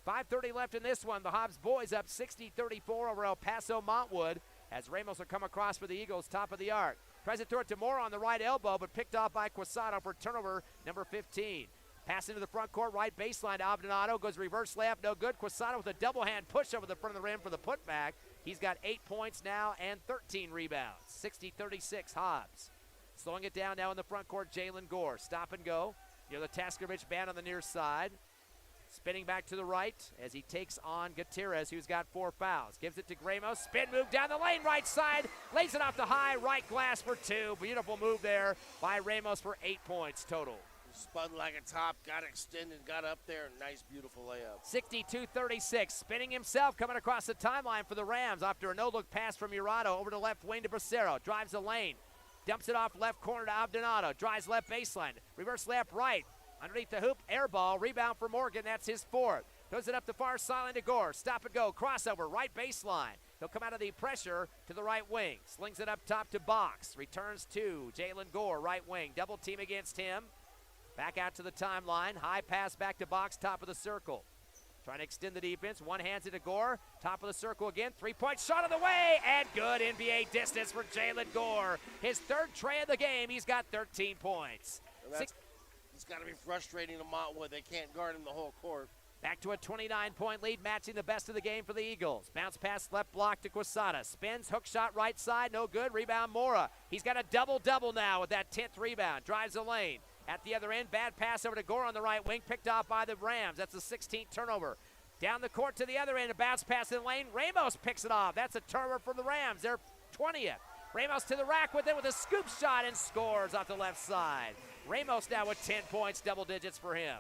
[SPEAKER 2] 5:30 left in this one. The Hobbs boys up 60-34 over El Paso Montwood as Ramos will come across for the Eagles, top of the arc. Tries to throw it to Moore on the right elbow, but picked off by Quesada for turnover number 15. Pass into the front court, right baseline to Abdonato. Goes reverse layup, no good. Quesada with a double-hand push over the front of the rim for the putback. He's got 8 points now and 13 rebounds. 60-36 Hobbs. Slowing it down now in the front court, Jalen Gore. Stop and go. The Taskovich band on the near side. Spinning back to the right as he takes on Gutierrez, who's got 4 fouls. Gives it to Gramos. Spin move down the lane, right side. Lays it off the high, right glass for 2. Beautiful move there by Ramos for 8 points total.
[SPEAKER 3] Spun like a top, got extended, got up there. Nice, beautiful layup.
[SPEAKER 2] 62-36. Spinning himself, coming across the timeline for the Rams after a no-look pass from Murado over to left wing to Bracero. Drives the lane. Dumps it off left corner to Abdonato. Drives left baseline. Reverse layup right. Underneath the hoop, air ball. Rebound for Morgan. That's his 4th. Throws it up the far sideline to Gore. Stop and go. Crossover. Right baseline. He'll come out of the pressure to the right wing. Slings it up top to Box. Returns to Jalen Gore, right wing. Double team against him. Back out to the timeline. High pass back to Box, top of the circle. Trying to extend the defense. One hands it to Gore. Top of the circle again. 3-point shot of the way. And good NBA distance for Jalen Gore. His 3rd tray of the game. He's got 13 points.
[SPEAKER 3] It's got to be frustrating to Montwood. They can't guard him the whole court.
[SPEAKER 2] Back to a 29-point lead, matching the best of the game for the Eagles. Bounce pass left block to Quesada. Spins, hook shot right side. No good. Rebound Mora. He's got a double-double now with that 10th rebound. Drives the lane. At the other end, bad pass over to Gore on the right wing, picked off by the Rams. That's a 16th turnover. Down the court to the other end, a bounce pass in the lane. Ramos picks it off. That's a turnover for the Rams. They're 20th. Ramos to the rack with it with a scoop shot and scores off the left side. Ramos now with 10 points, double digits for him.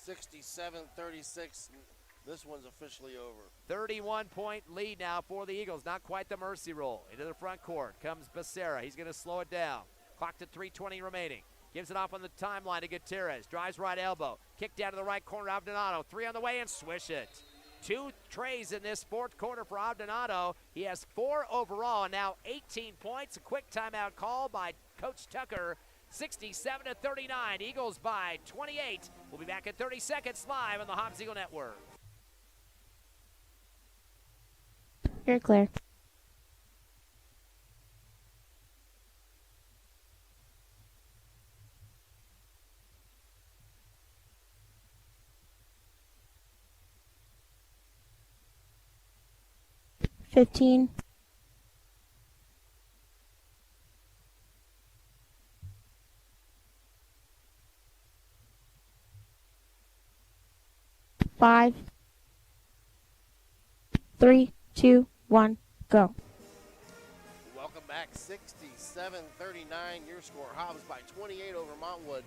[SPEAKER 3] 67-36. This one's officially over.
[SPEAKER 2] 31-point lead now for the Eagles. Not quite the mercy roll. Into the front court comes Becerra. He's going to slow it down. Clock to 3:20 remaining. Gives it off on the timeline to Gutierrez. Drives right elbow. Kick down to the right corner, Abdonato. 3 on the way and swish it. 2 trays in this fourth quarter for Abdonato. He has 4 overall and now 18 points. A quick timeout call by Coach Tucker. 67-39. Eagles by 28. We'll be back in 30 seconds live on the Hobbs Eagle Network.
[SPEAKER 1] You're clear. $15. $5, 3, 2, 1, go.
[SPEAKER 3] Welcome back. 67-39. Your score. Hobbs by 28 over Montwood.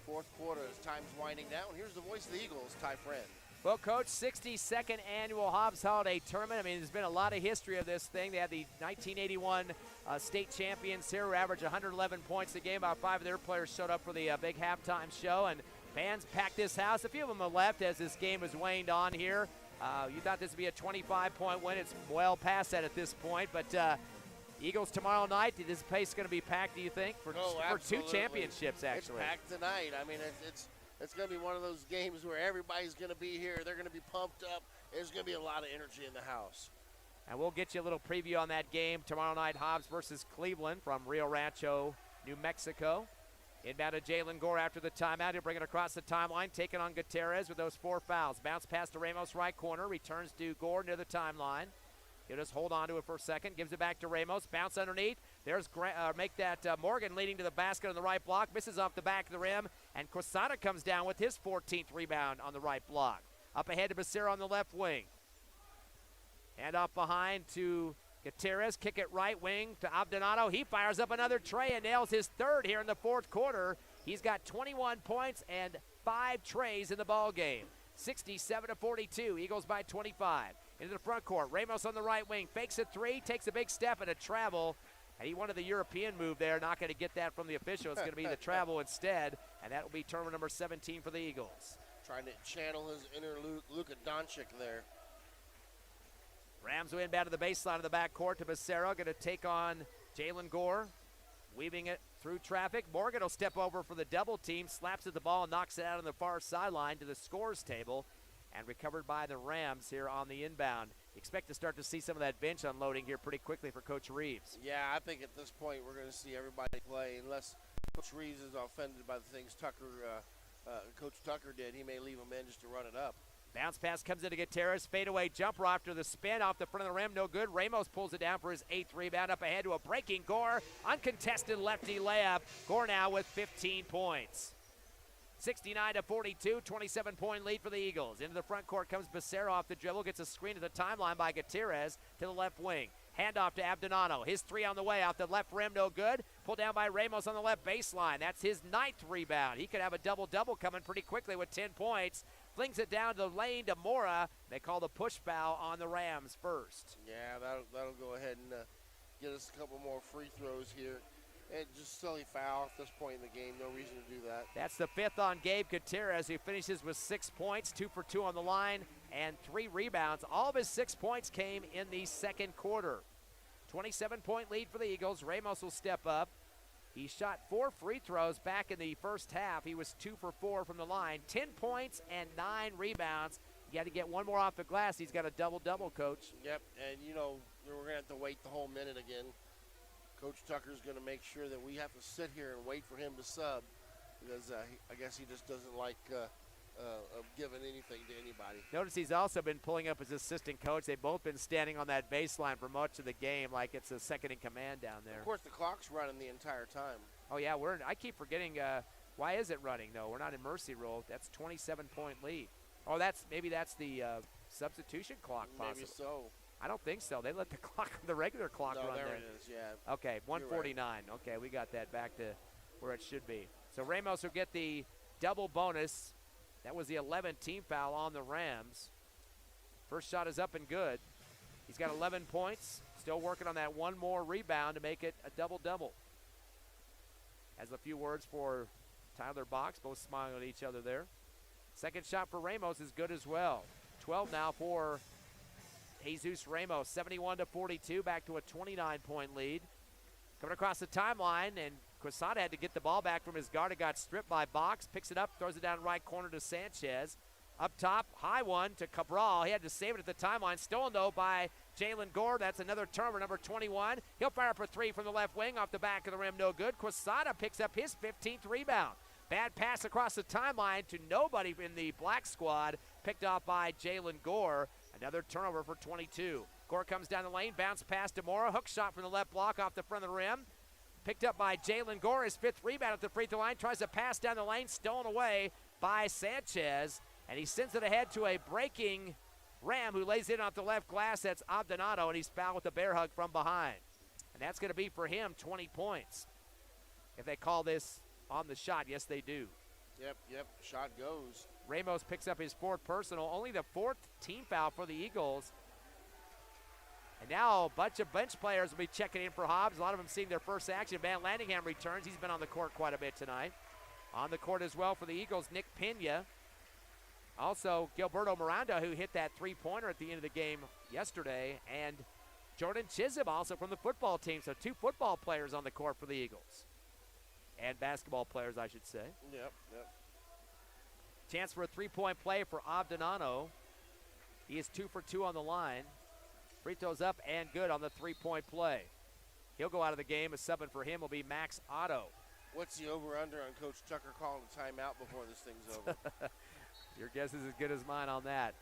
[SPEAKER 3] Fourth quarter as time's winding down. Here's the voice of the Eagles, Ty Friend.
[SPEAKER 2] Well, Coach, 62nd annual Hobbs Holiday Tournament. I mean, there's been a lot of history of this thing. They had the 1981 state champions here who averaged 111 points a game. About 5 of their players showed up for the big halftime show, and fans packed this house. A few of them have left as this game has waned on here. You thought this would be a 25-point win. It's well past that at this point, but Eagles tomorrow night. Is this place going to be packed, do you think, for 2 championships, actually?
[SPEAKER 3] It's packed tonight. I mean, it's going to be one of those games where everybody's going to be here. They're going to be pumped up. There's going to be a lot of energy in the house.
[SPEAKER 2] And we'll get you a little preview on that game tomorrow night, Hobbs versus Cleveland from Rio Rancho, New Mexico. Inbound to Jalen Gore after the timeout. He'll bring it across the timeline, taking on Gutierrez with those 4 fouls. Bounce pass to Ramos, right corner. Returns to Gore near the timeline. He'll just hold on to it for a second, gives it back to Ramos, bounce underneath. There's Morgan leading to the basket on the right block, misses off the back of the rim, and Quesada comes down with his 14th rebound on the right block. Up ahead to Becerra on the left wing. Hand off behind to Gutierrez, kick it right wing to Abdonato. He fires up another tray and nails his third here in the fourth quarter. He's got 21 points and 5 trays in the ball game. 67-42, Eagles by 25. Into the front court, Ramos on the right wing, fakes a three, takes a big step and a travel. And he wanted the European move there, not going to get that from the official. It's going to be the travel instead, and that will be turnover number 17 for the Eagles.
[SPEAKER 3] Trying to channel his inner Luka Doncic there.
[SPEAKER 2] Rams will inbound to the baseline of the backcourt to Becerra, going to take on Jalen Gore, weaving it through traffic. Morgan will step over for the double team, slaps at the ball, and knocks it out on the far sideline to the scores table, and recovered by the Rams here on the inbound. Expect to start to see some of that bench unloading here pretty quickly for Coach Reeves.
[SPEAKER 3] Yeah, I think at this point we're going to see everybody play unless Coach Reeves is offended by the things Coach Tucker did. He may leave them in just to run it up.
[SPEAKER 2] Bounce pass comes into Gutierrez. Fadeaway jumper after the spin off the front of the rim. No good. Ramos pulls it down for his 8th rebound. Up ahead to a breaking Gore. Uncontested lefty layup. Gore now with 15 points. 69-42, 27-point lead for the Eagles. Into the front court comes Becerra off the dribble. Gets a screen to the timeline by Gutierrez to the left wing. Handoff to Abdonato. His 3 on the way off the left rim. No good. Pulled down by Ramos on the left baseline. That's his 9th rebound. He could have a double-double coming pretty quickly with 10 points. Flings it down the lane to Mora. They call the push foul on the Rams first.
[SPEAKER 3] Yeah, that'll go ahead and get us a couple more free throws here. And just silly foul at this point in the game. No reason to do that.
[SPEAKER 2] That's the 5th on Gabe Gutierrez, who finishes with 6 points, 2 for 2 on the line, and 3 rebounds. All of his 6 points came in the second quarter. 27-point lead for the Eagles. Ramos will step up. He shot 4 free throws back in the first half. He was 2 for 4 from the line. 10 points and 9 rebounds. You got to get one more off the glass. He's got a double-double, Coach.
[SPEAKER 3] Yep, and, we're going to have to wait the whole minute again. Coach Tucker's going to make sure that we have to sit here and wait for him to sub because I guess he just doesn't like giving anything to anybody.
[SPEAKER 2] Notice he's also been pulling up his assistant coach. They've both been standing on that baseline for much of the game like it's a second in command down there.
[SPEAKER 3] Of course, the clock's running the entire time.
[SPEAKER 2] Oh, yeah, I keep forgetting why is it running, though? We're not in mercy rule. That's 27-point lead. Oh, maybe that's the substitution clock possibly.
[SPEAKER 3] Maybe so.
[SPEAKER 2] I don't think so. They let the regular clock run
[SPEAKER 3] there.
[SPEAKER 2] there.
[SPEAKER 3] It is, yeah.
[SPEAKER 2] Okay, 149. Right. Okay, we got that back to where it should be. So Ramos will get the double bonus. That was the 11th team foul on the Rams. First shot is up and good. He's got 11 points. Still working on that one more rebound to make it a double-double. Has a few words for Tyler Box, both smiling at each other there. Second shot for Ramos is good as well. 12 now for Jesus Ramos, 71-42, back to a 29-point lead. Coming across the timeline, and Quesada had to get the ball back from his guard. It got stripped by Box, picks it up, throws it down right corner to Sanchez. Up top, high one to Cabral. He had to save it at the timeline. Stolen, though, by Jalen Gore. That's another turnover, number 21. He'll fire up a 3 from the left wing off the back of the rim. No good. Quesada picks up his 15th rebound. Bad pass across the timeline to nobody in the black squad. Picked off by Jalen Gore. Another turnover for 22. Gore comes down the lane, bounce pass to Mora. Hook shot from the left block off the front of the rim. Picked up by Jalen Gore. His 5th rebound at the free throw line. Tries to pass down the lane. Stolen away by Sanchez. And he sends it ahead to a breaking Ram who lays it off the left glass. That's Abdonato, and he's fouled with a bear hug from behind. And that's going to be for him 20 points. If they call this on the shot, yes, they do.
[SPEAKER 3] Yep, shot goes.
[SPEAKER 2] Ramos picks up his 4th personal, only the 4th team foul for the Eagles. And now a bunch of bench players will be checking in for Hobbs. A lot of them seeing their first action. Van Landingham returns. He's been on the court quite a bit tonight. On the court as well for the Eagles, Nick Pena. Also, Gilberto Miranda, who hit that three-pointer at the end of the game yesterday. And Jordan Chisholm, also from the football team. So 2 football players on the court for the Eagles. And basketball players, I should say.
[SPEAKER 3] Yep.
[SPEAKER 2] Chance for a 3-point play for Abdonato. He is 2 for 2 on the line. Free throws up and good on the 3-point play. He'll go out of the game. A subbing for him will be Max Otto.
[SPEAKER 3] What's the over-under on Coach Tucker calling a timeout before this thing's over?
[SPEAKER 2] Your guess is as good as mine on that.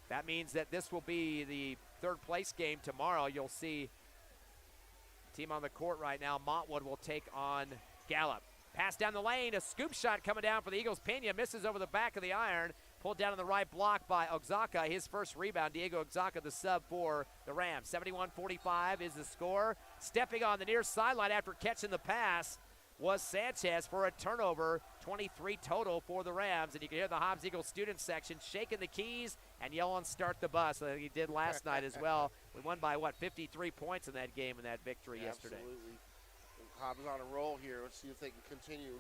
[SPEAKER 2] That means that this will be the third place game tomorrow. You'll see team on the court right now. Montwood will take on Gallup. Pass down the lane, a scoop shot coming down for the Eagles. Pena misses over the back of the iron. Pulled down on the right block by Oaxaca. His first rebound, Diego Oaxaca, the sub for the Rams. 71-45 is the score. Stepping on the near sideline after catching the pass was Sanchez for a turnover. 23 total for the Rams. And you can hear the Hobbs Eagles student section shaking the keys and yelling, "Start the bus," like he did last night as well. We won by, 53 points in that game in that victory yesterday.
[SPEAKER 3] Absolutely. Hobbs on a roll here. Let's see if they can continue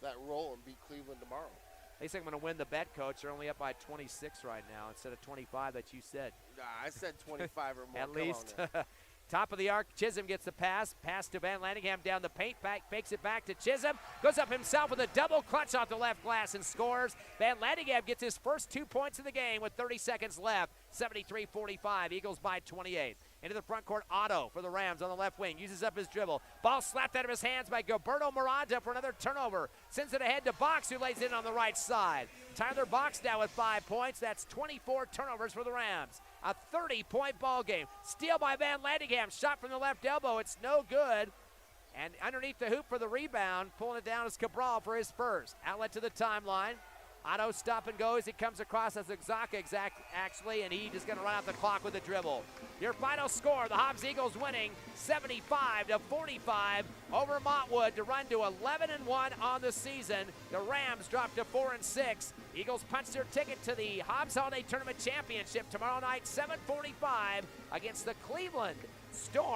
[SPEAKER 3] that roll and beat Cleveland tomorrow.
[SPEAKER 2] They think I'm going to win the bet, Coach. They're only up by 26 right now instead of 25 that you said.
[SPEAKER 3] Nah, I said 25 or more.
[SPEAKER 2] At least. Top of the arc, Chisholm gets the pass. Pass to Van Landingham down the paint. Fakes it back to Chisholm. Goes up himself with a double clutch off the left glass and scores. Van Landingham gets his first 2 points of the game with 30 seconds left. 73-45. Eagles by 28. Into the front court, Otto for the Rams on the left wing. Uses up his dribble. Ball slapped out of his hands by Gilberto Miranda for another turnover. Sends it ahead to Box, who lays it in on the right side. Tyler Box now with 5 points. That's 24 turnovers for the Rams. A 30-point ball game. Steal by Van Landingham. Shot from the left elbow. It's no good. And underneath the hoop for the rebound, pulling it down is Cabral for his first. Outlet to the timeline. Otto stop and goes. He comes across as Oaxaca actually, and he just going to run out the clock with a dribble. Your final score, the Hobbs Eagles winning 75-45 over Montwood to run to 11-1 on the season. The Rams drop to 4-6. Eagles punch their ticket to the Hobbs Holiday Tournament Championship tomorrow night, 7:45 against the Cleveland Storm.